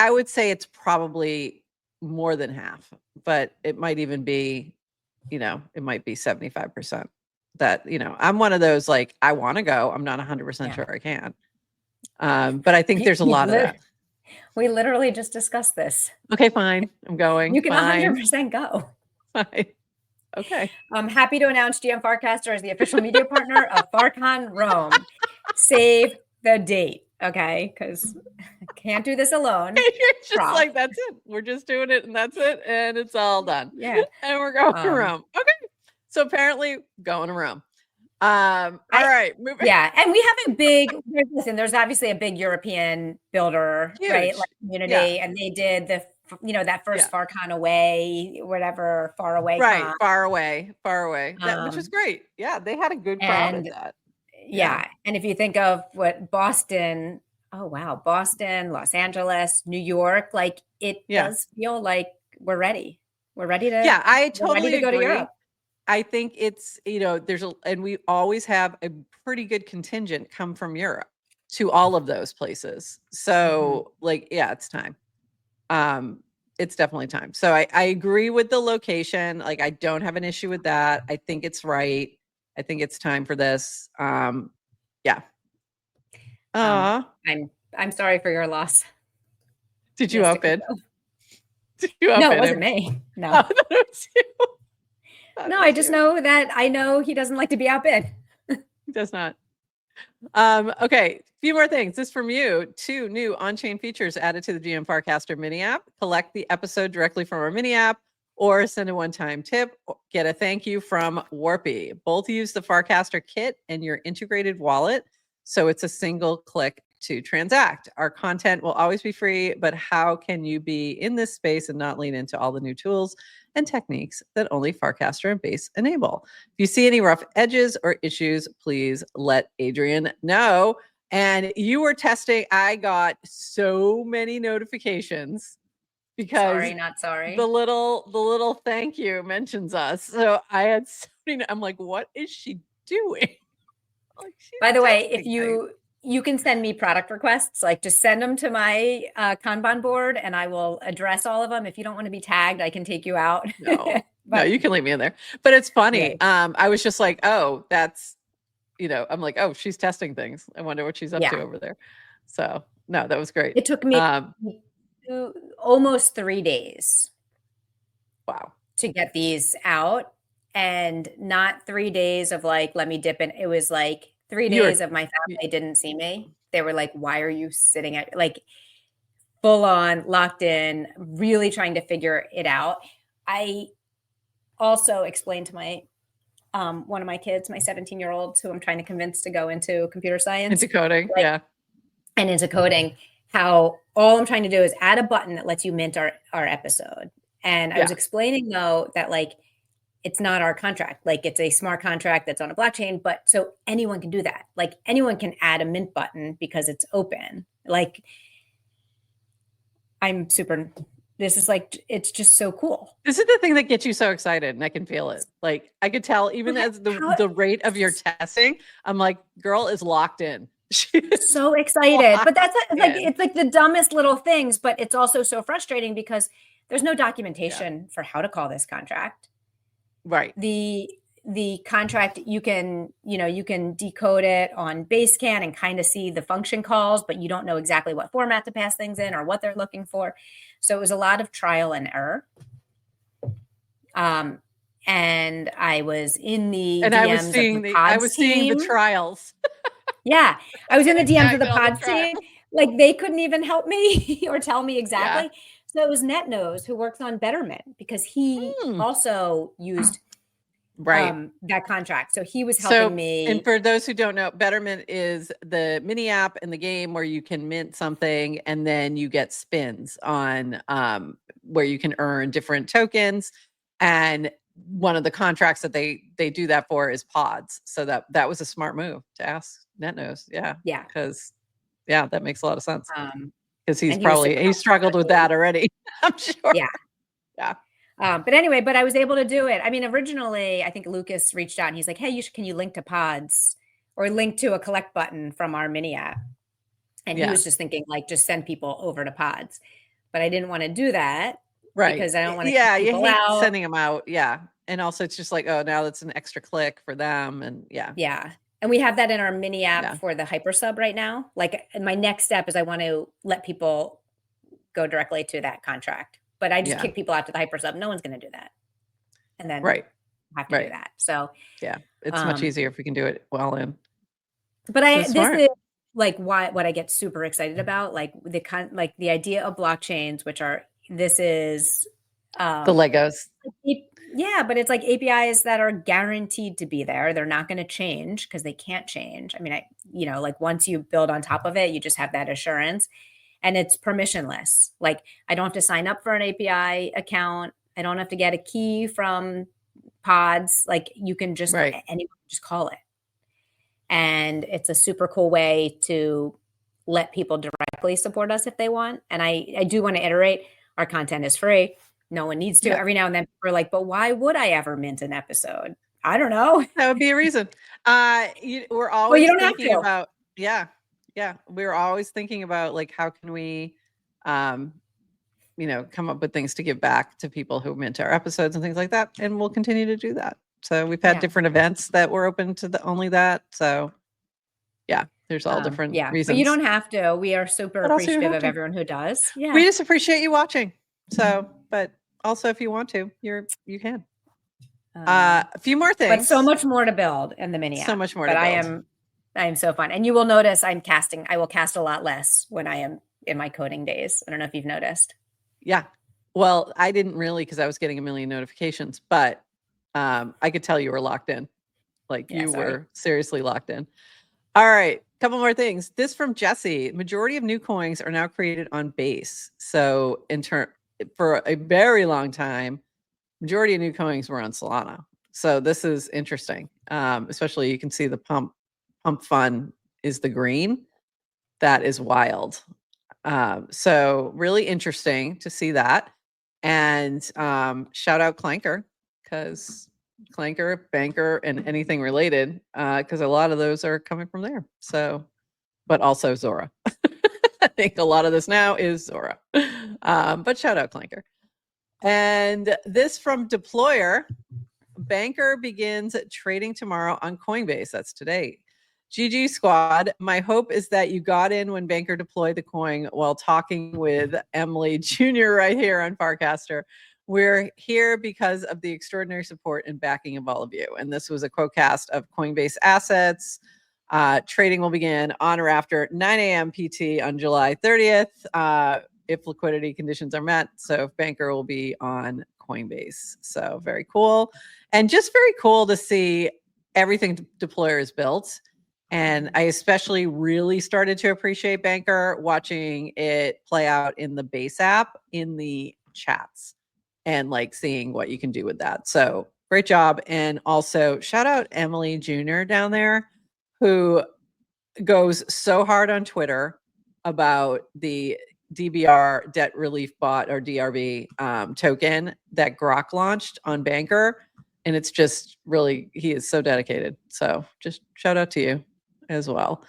would say it's probably more than half, but it might even be, it might be 75% that, I'm one of those, like, I want to go. I'm not 100% sure I can. But I think there's a lot of that. We literally just discussed this. Okay, fine. I'm going. You can 100% go. Fine. Okay. I'm happy to announce GM Farcaster as the official media partner of Farcon Rome. Save the date, okay? Because I can't do this alone. You're just like, that's it. We're just doing it, and that's it, and it's all done. Yeah. And we're going to Rome. Okay. So apparently, going to Rome. All right. Moving. Yeah, and we have there's obviously a big European builder, right? Like community, and they did that first Farcon away, whatever, far away. Right, con. far away. Which was great. Yeah, they had a good crowd at that. Yeah. And if you think of what Boston, Los Angeles, New York, like it does feel like we're ready. We're ready to I totally go to Europe. I think it's, and we always have a pretty good contingent come from Europe to all of those places. So it's time. It's definitely time. So I agree with the location. Like, I don't have an issue with that. I think it's right. I think it's time for this. I'm sorry for your loss. Did you outbid? No, it wasn't me. No. Oh, that was you. No, I just know that I know he doesn't like to be outbid. He does not. Okay, a few more things. This from you. 2 new on-chain features added to the GM Farcaster mini app. Collect the episode directly from our mini app or send a one-time tip. Get a thank you from Warpy. Both use the Farcaster kit and your integrated wallet, so it's a single click to transact. Our content will always be free, but how can you be in this space and not lean into all the new tools and techniques that only Farcaster and Base enable? If you see any rough edges or issues, please let Adrian know. And you were testing. I got so many notifications because sorry, not sorry. The little thank you mentions us. So I had so many. I'm like, what is she doing? By the way, if you you can send me product requests, like just send them to my Kanban board and I will address all of them. If you don't want to be tagged, I can take you out. No, But you can leave me in there. But it's funny. yeah, I was just like, oh, that's, I'm like, oh, she's testing things. I wonder what she's up to yeah. over there. So no, that was great. It took me almost 3 days Wow. to get these out, and not 3 days of like, let me dip in. It was like 3 days of my family didn't see me. They were like, why are you sitting at, like, full on locked in, really trying to figure it out. I also explained to my one of my kids, my 17-year-old, who I'm trying to convince to go into computer science, Into coding, like, yeah. and into coding, how all I'm trying to do is add a button that lets you mint our episode. And I was explaining, though, that like it's not our contract, like it's a smart contract that's on a blockchain, but so anyone can do that. Like anyone can add a mint button because it's open. Like this is like, it's just so cool. This is the thing that gets you so excited, and I can feel it. Like I could tell even as the rate of your testing, I'm like, girl is locked in. She's so excited. But that's like, it's like the dumbest little things, but it's also so frustrating because there's no documentation for how to call this contract. Right. The contract, you can decode it on Basecamp and kind of see the function calls, but you don't know exactly what format to pass things in or what they're looking for. So it was a lot of trial and error. And I was in the DMs I was seeing the trials. Yeah, I was in the DMs of the pods team. Like they couldn't even help me or tell me exactly. Yeah. So it was NetNose who works on Betterment because he also used that contract. So he was helping me. And for those who don't know, Betterment is the mini app in the game where you can mint something and then you get spins on where you can earn different tokens. And one of the contracts that they do that for is pods. So that was a smart move to ask NetNose. Yeah. Yeah. Because that makes a lot of sense. Because he struggled with that already. I'm sure. Yeah. Yeah. But anyway, I was able to do it. I mean, originally, I think Lucas reached out and he's like, hey, can you link to pods or link to a collect button from our mini app? And he was just thinking like, just send people over to pods. But I didn't want to do that. Right. Because I don't want to you hate sending them out. Yeah. And also it's just like, oh, now that's an extra click for them. And yeah. And we have that in our mini app for the hyper sub right now. Like my next step is I want to let people go directly to that contract. But I just kick people out to the hyper sub. No one's going to do that. And then have to do that. So it's much easier if we can do it well in. But this is like what I get super excited about, like the idea of blockchains, which are the Legos. Yeah, but it's like APIs that are guaranteed to be there. They're not going to change because they can't change. I mean, like once you build on top of it, you just have that assurance. And it's permissionless. Like I don't have to sign up for an API account. I don't have to get a key from pods. Like you can just anyone just call it. And it's a super cool way to let people directly support us if they want. And I do want to iterate, our content is free. No one needs to. Every now and then we're like, but why would I ever mint an episode? I don't know. That would be a reason. We're always thinking about, we're always thinking about like, how can we, come up with things to give back to people who mint our episodes and things like that. And we'll continue to do that. So we've had different events that were open to only that. So there's all different reasons. But you don't have to. We are super appreciative of everyone who does. Yeah. We just appreciate you watching. So, but also if you want to, you can. A few more things. But so much more to build in the mini app. So much more to build. I am so fun. And you will notice I will cast a lot less when I am in my coding days. I don't know if you've noticed. Yeah. Well, I didn't really because I was getting a million notifications, but I could tell you were locked in. Like you were seriously locked in. All right. Couple more things. This from Jesse. Majority of new coins are now created on Base. So for a very long time, majority of new coins were on Solana. So this is interesting. Especially you can see the pump fund is the green. That is wild. So really interesting to see that. And shout out Clanker, because Clanker, Banker, and anything related, because a lot of those are coming from there. So but also Zora. I think a lot of this now is Zora. But shout out Clanker. And this from Deployer. Banker begins trading tomorrow on Coinbase. That's today. GG squad. My hope is that you got in when Banker deployed the coin while talking with Emily Jr. right here on Farcaster. We're here because of the extraordinary support and backing of all of you. And this was a quote cast of Coinbase assets. Trading will begin on or after 9 a.m. PT on July 30th if liquidity conditions are met. So Banker will be on Coinbase. So very cool. And just very cool to see everything Deployer is built. And I especially really started to appreciate Banker watching it play out in the base app in the chats and like seeing what you can do with that. So great job. And also shout out Emily Jr. down there, who goes so hard on Twitter about the DBR debt relief bot or DRB token that Grok launched on Banker. And it's just really, he is so dedicated. So just shout out to you as well.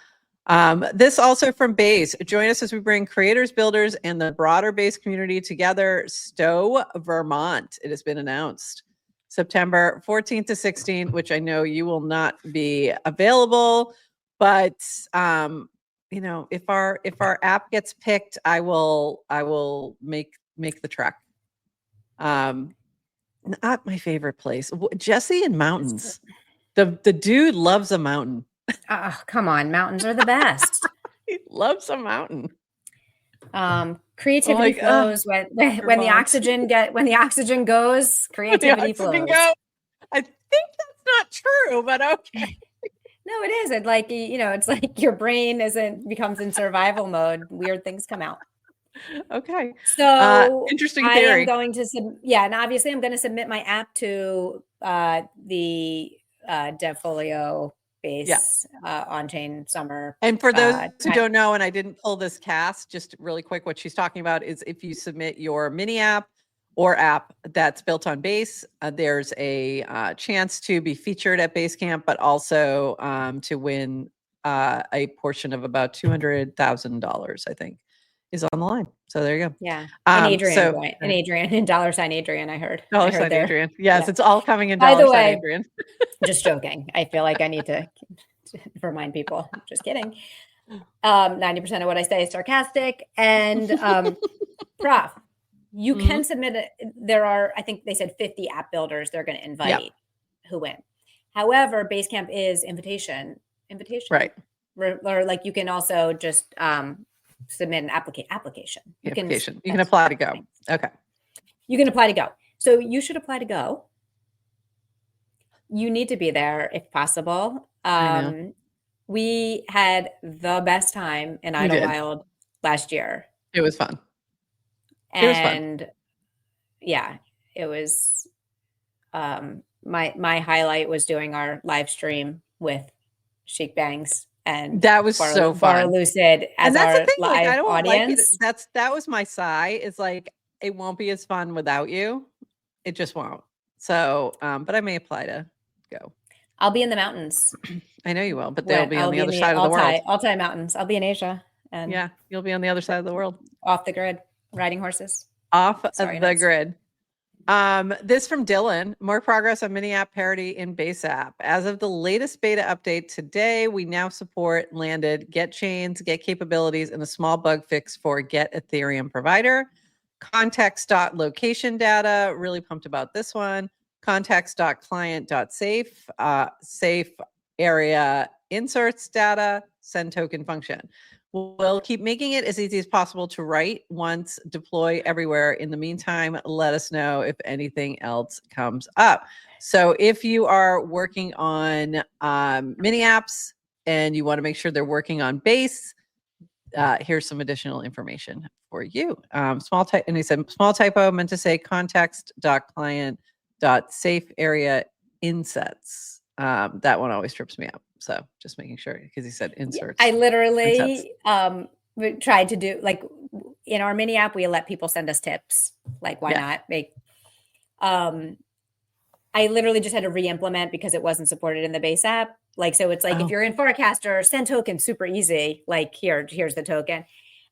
This also from Base. Join us as we bring creators, builders, and the broader Base community together. Stowe, Vermont. It has been announced. September 14th to 16th, which I know you will not be available, but you know, if our app gets picked, I will make the trek. Not my favorite place. Jesse and mountains. The dude loves a mountain. Oh, come on. Mountains are the best. He loves a mountain. Creativity flows when the oxygen goes, creativity flows. I think that's not true, but okay. No, it is. It like, you know, it's like your brain becomes in survival mode. Weird things come out. Okay. So interesting theory. I am going to and obviously I'm going to submit my app to the Devfolio base on-chain summer. And for those who don't know, and I didn't pull this cast, just really quick, what she's talking about is if you submit your mini app or app that's built on Base, there's a chance to be featured at Basecamp, but also to win a portion of about $200,000, I think, is on the line. So there you go. Yeah. And Adrian, and Adrian, and $Adrian, I heard. Adrian. Yes, it's all coming in $, Adrian. Just joking. I feel like I need to remind people. Just kidding. 90% of what I say is sarcastic. And Prof, you can submit it. There are, I think they said 50 app builders they're going to invite who win. However, Basecamp is invitation. Right. Or like you can also just submit an application. You can apply to go. Okay. You can apply to go. So you should apply to go. You need to be there if possible. We had the best time in Idlewild last year. It was fun. And it was my highlight was doing our live stream with Chic Bangs. And that was so fun. Lucid as our live audience. That was my sigh. Is like it won't be as fun without you. It just won't. So, but I may apply to go. I'll be in the mountains. I know you will, but they'll be on the other side of the world. Altai Mountains. I'll be in Asia, and you'll be on the other side of the world, off the grid, riding horses. Off of the grid. This from Dylan, more progress on mini app parity in base app. As of the latest beta update today, we now support landed get chains, get capabilities, and a small bug fix for get Ethereum provider. Context.location data, really pumped about this one. Context.client.safe, safe area inserts data, send token function. We'll keep making it as easy as possible to write once, deploy everywhere. In the meantime, let us know if anything else comes up. So if you are working on mini apps and you want to make sure they're working on Base, here's some additional information for you. And he said small typo, meant to say context.client.safe area insets. That one always trips me up. So just making sure, because he said inserts. I literally tried to do, like, in our mini app, we let people send us tips. Like, why not make I literally just had to re-implement because it wasn't supported in the base app. Like, so it's like, if you're in Farcaster, send token, super easy. Like here's the token.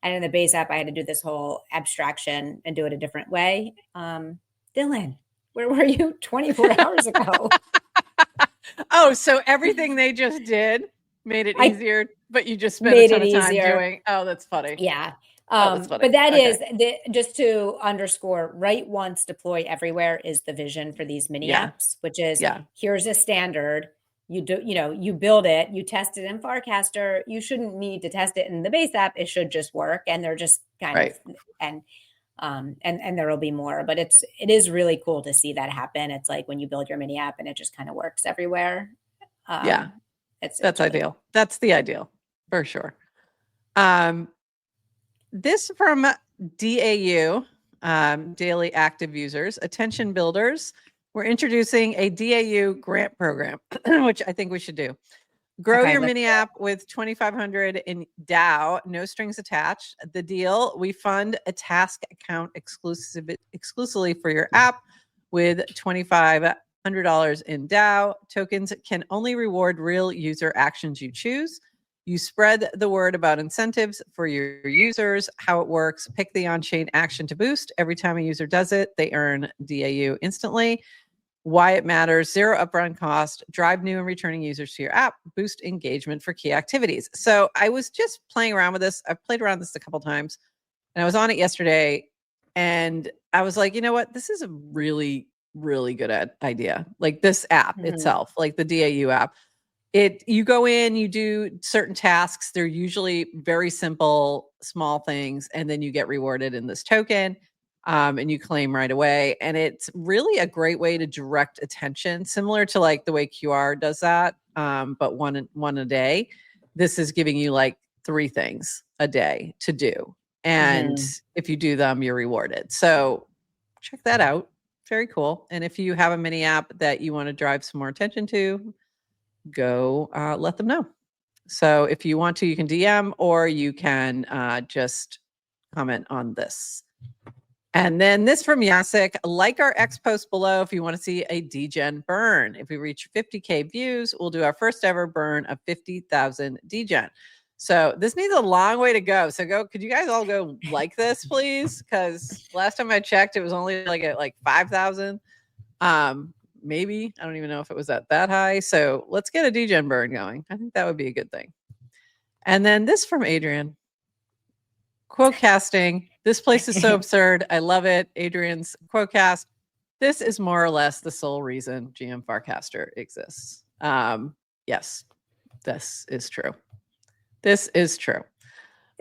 And in the base app, I had to do this whole abstraction and do it a different way. Dylan, where were you 24 hours ago? Oh, so everything they just did made it easier, but you just spent a ton of time doing. Oh, that's funny. Yeah. That's funny. But that is just to underscore, write once, deploy everywhere is the vision for these mini apps, which is here's a standard. You build it, you test it in Farcaster. You shouldn't need to test it in the base app. It should just work. And they're just kind of, and there will be more, but it is really cool to see that happen. It's like when you build your mini app and it just kind of works everywhere. That's ideal. That's the ideal for sure. This from DAU, daily active users, attention builders. We're introducing a DAU grant program, which I think we should do. Grow your mini app with 2,500 in DAO, no strings attached. The deal, we fund a task account exclusively for your app with $2,500 in DAO. Tokens can only reward real user actions you choose. You spread the word about incentives for your users, how it works. Pick the on-chain action to boost. Every time a user does it, they earn DAU instantly. Why it matters, zero upfront cost, drive new and returning users to your app, boost engagement for key activities. So I was just playing around with this. I've played around with this a couple times, and I was on it yesterday, and I was like, you know what? This is a really, really good idea. Like this app itself, like the DAU app. You go in, you do certain tasks. They're usually very simple, small things, and then you get rewarded in this token. And you claim right away. And it's really a great way to direct attention, similar to like the way QR does that, but one a day. This is giving you like 3 things a day to do. And if you do them, you're rewarded. So check that out. Very cool. And if you have a mini app that you want to drive some more attention to, go let them know. So if you want to, you can DM or you can just comment on this. And then this from Yasik, like our X post below if you want to see a degen burn. If we reach 50K views, we'll do our first ever burn of 50,000 degen. So this needs a long way to go. So could you guys all go like this, please? Because last time I checked, it was only like at like 5,000. Maybe, I don't even know if it was at that high. So let's get a degen burn going. I think that would be a good thing. And then this from Adrian. Quote casting. This place is so absurd. I love it. Adrian's quote cast. This is more or less the sole reason GM Farcaster exists. Yes, this is true. This is true.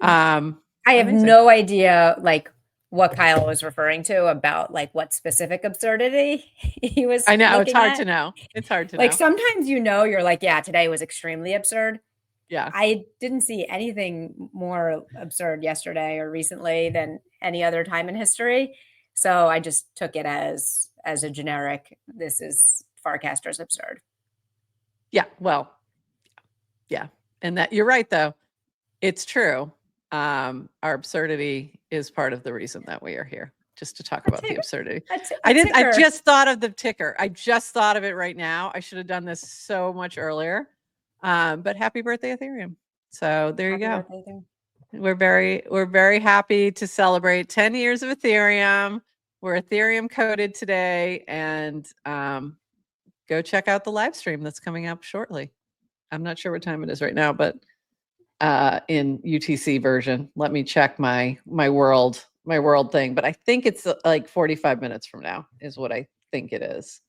I have no idea like what Kyle was referring to about like what specific absurdity he was. I know it's hard to know. It's hard to know. Like sometimes you're like, yeah, today was extremely absurd. Yeah. I didn't see anything more absurd yesterday or recently than any other time in history. So I just took it as a generic, this is Farcaster's absurd. Yeah. Well, yeah. And that you're right, though. It's true. Our absurdity is part of the reason that we are here, just to talk about the absurdity. I just thought of the ticker. I just thought of it right now. I should have done this so much earlier. But happy birthday, Ethereum. So there you go. We're very happy to celebrate 10 years of Ethereum. We're Ethereum coded today, and go check out the live stream that's coming up shortly. I'm not sure what time it is right now, but in UTC version, let me check my world thing. But I think it's like 45 minutes from now is what I think it is.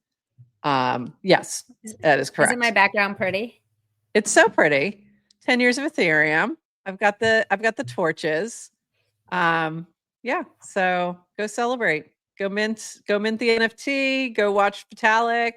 Yes, that is correct. Isn't my background pretty? It's so pretty. 10 years of Ethereum. I've got the torches. Yeah. So go celebrate. Go mint the NFT. Go watch Vitalik.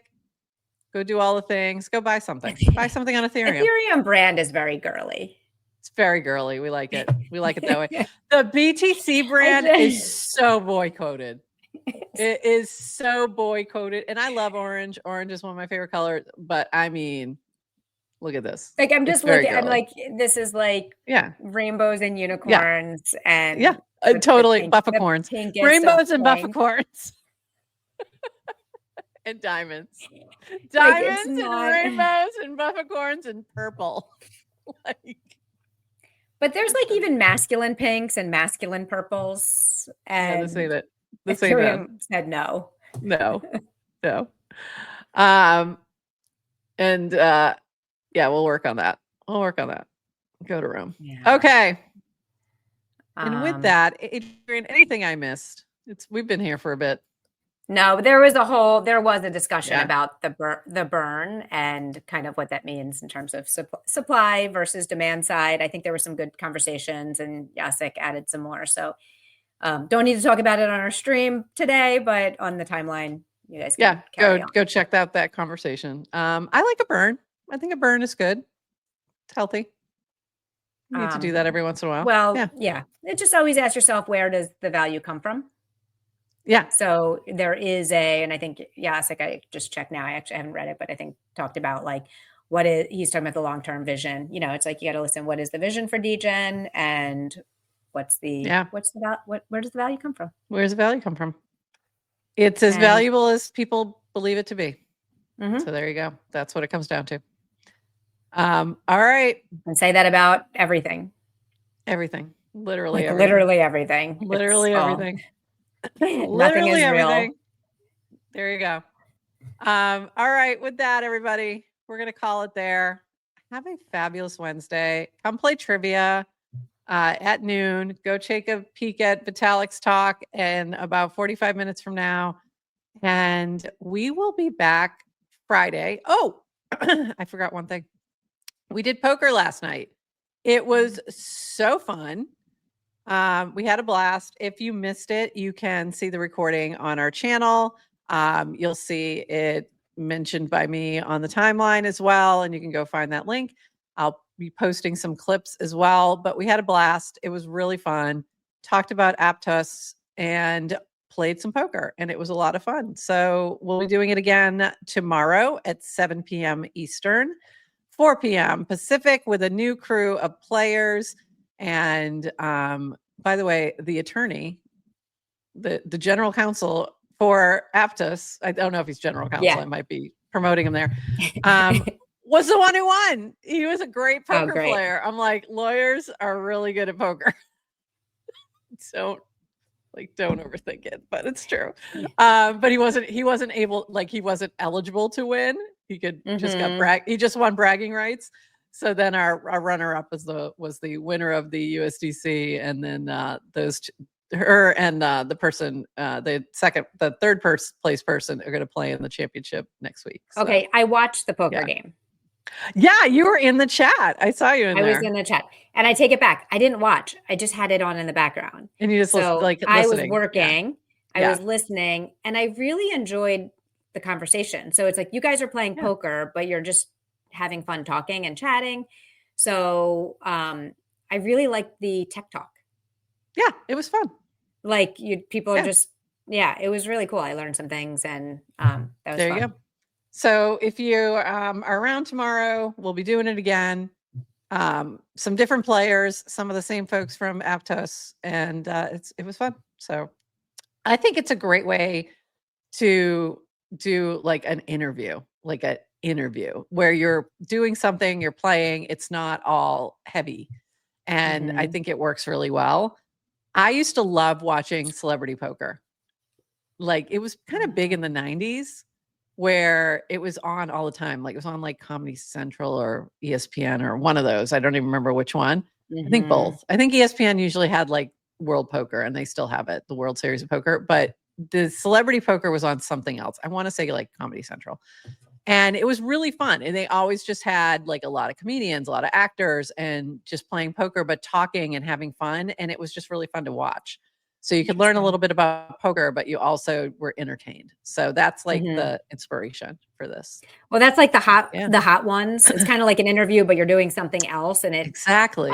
Go do all the things. Go buy something. Buy something on Ethereum. Ethereum brand is very girly. It's very girly. We like it. We like it that way. The BTC brand is so boy-coded. It is so boy-coded. And I love orange. Orange is one of my favorite colors. But I mean, look at this. Like I'm just looking. I'm like, this is like rainbows and unicorns and totally bufficorns. Rainbows and bufficorns. and diamonds. Like, it's Diamonds and not. rainbows and bufficorns and purple. Like, But there's like even masculine pinks and masculine purples. yeah, this And ain't it. This ain't that. Ethereum said no. No. No. And yeah, we'll work on that. We'll work on that. Go to Rome. Yeah. Okay. And with that, Adrian, anything I missed? We've been here for a bit. No, there was a discussion Yeah. about the burn and kind of what that means in terms of supply versus demand side. I think there were some good conversations, and Jacek added some more. So don't need to talk about it on our stream today, but on the timeline, you guys can go check out that conversation. I like a burn. I think a burn is good. It's healthy. You need to do that every once in a while. Well, yeah. It just always ask yourself, where does the value come from? Yeah. So there is and I think, Jacek, I just checked now. I actually haven't read it, but I think talked about like he's talking about the long-term vision. You know, it's like, you got to listen, what is the vision for DGen, and where does the value come from? Where does the value come from? It's as valuable as people believe it to be. Mm-hmm. So there you go. That's what it comes down to. All right. And say that about everything. Everything. Literally everything. Literally everything. Literally everything. Nothing is everything. real. There you go. All right. With that, everybody, we're going to call it there. Have a fabulous Wednesday. Come play trivia at noon. Go take a peek at Vitalik's talk in about 45 minutes from now. And we will be back Friday. Oh, I forgot one thing. We did poker last night. It was so fun. We had a blast. If you missed it, you can see the recording on our channel. You'll see it mentioned by me on the timeline as well, and you can go find that link. I'll be posting some clips as well, but we had a blast. It was really fun. Talked about Aptos and played some poker, and it was a lot of fun. So we'll be doing it again tomorrow at 7 p.m. Eastern, 4 p.m. Pacific, with a new crew of players. And by the way, the attorney, the general counsel for Aptos, I don't know if he's general counsel, I might be promoting him there, was the one who won. He was a great poker player. I'm like, lawyers are really good at poker. Don't overthink it, but it's true. But he wasn't able, like, he wasn't eligible to win. He could he just won bragging rights. So then our runner-up was the winner of the USDC, and then her and the person, the third place person are going to play in the championship next week. So. Okay, I watched the poker game. Yeah, you were in the chat. I saw you in there. I was in the chat, and I take it back. I didn't watch. I just had it on in the background, and you just listening. I was working. Yeah. I was listening, and I really enjoyed the conversation. So it's like, you guys are playing poker, but you're just having fun talking and chatting. So I really liked the tech talk. Yeah, it was fun. Like, people are just, it was really cool. I learned some things, and that was there fun. You go. So if you are around tomorrow, we'll be doing it again. Some different players, some of the same folks from Aptos, and it was fun. So I think it's a great way to do like an interview, where you're doing something, you're playing, it's not all heavy. And I think it works really well. I used to love watching celebrity poker. Like, it was kind of big in the 90s, where it was on all the time. Like, it was on like Comedy Central or ESPN or one of those. I don't even remember which one. I think both. I think ESPN usually had like World Poker, and they still have it, the World Series of Poker. But the celebrity poker was on something else. I want to say like Comedy Central. And it was really fun. And they always just had like a lot of comedians, a lot of actors, and just playing poker, but talking and having fun. And it was just really fun to watch. So you could learn a little bit about poker, but you also were entertained. So that's like the inspiration for this. Well, that's like the hot ones. It's kind of like an interview, but you're doing something else. And exactly.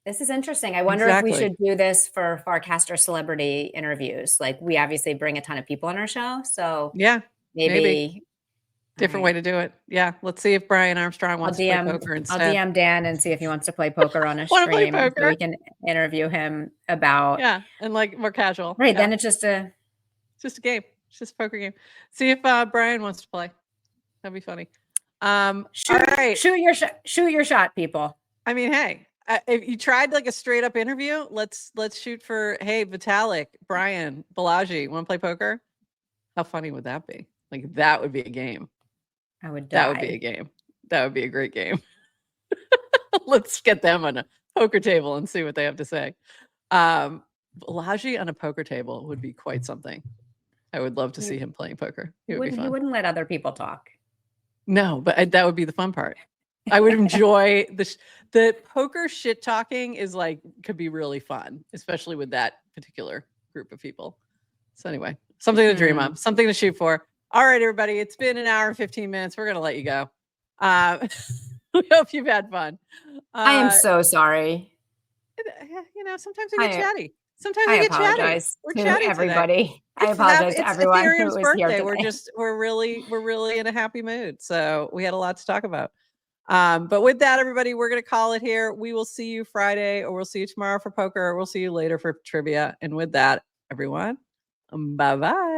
This is interesting. I wonder if we should do this for Farcaster celebrity interviews. Like, we obviously bring a ton of people on our show. So maybe. Different way to do it. Yeah. Let's see if Brian Armstrong wants to play poker instead. I'll DM Dan and see if he wants to play poker on a stream. So we can interview him about. Yeah. And like more casual. Right. Then it's just a game. It's just a poker game. See if Brian wants to play. That'd be funny. All right. Shoot your shot, people. I mean, hey, if you tried like a straight up interview, let's shoot for, hey, Vitalik, Brian, Balaji, want to play poker? How funny would that be? Like, that would be a game. I would die. That would be a game. That would be a great game. Let's get them on a poker table and see what they have to say. Balaji on a poker table would be quite something. I would love to see him playing poker. It would be fun. He wouldn't let other people talk. No, but that would be the fun part. I would enjoy the poker shit talking is like, could be really fun, especially with that particular group of people. So anyway, something to dream of, something to shoot for. All right, everybody, it's been an hour and 15 minutes. We're going to let you go. We hope you've had fun. I am so sorry. You know, sometimes we get chatty. Sometimes we get apologize chatty. We're chatty everybody. Today. I apologize to everyone Ethereum's who was birthday. here today. We're really in a happy mood. So we had a lot to talk about. But with that, everybody, we're going to call it here. We will see you Friday, or we'll see you tomorrow for poker. We'll see you later for trivia. And with that, everyone, bye-bye.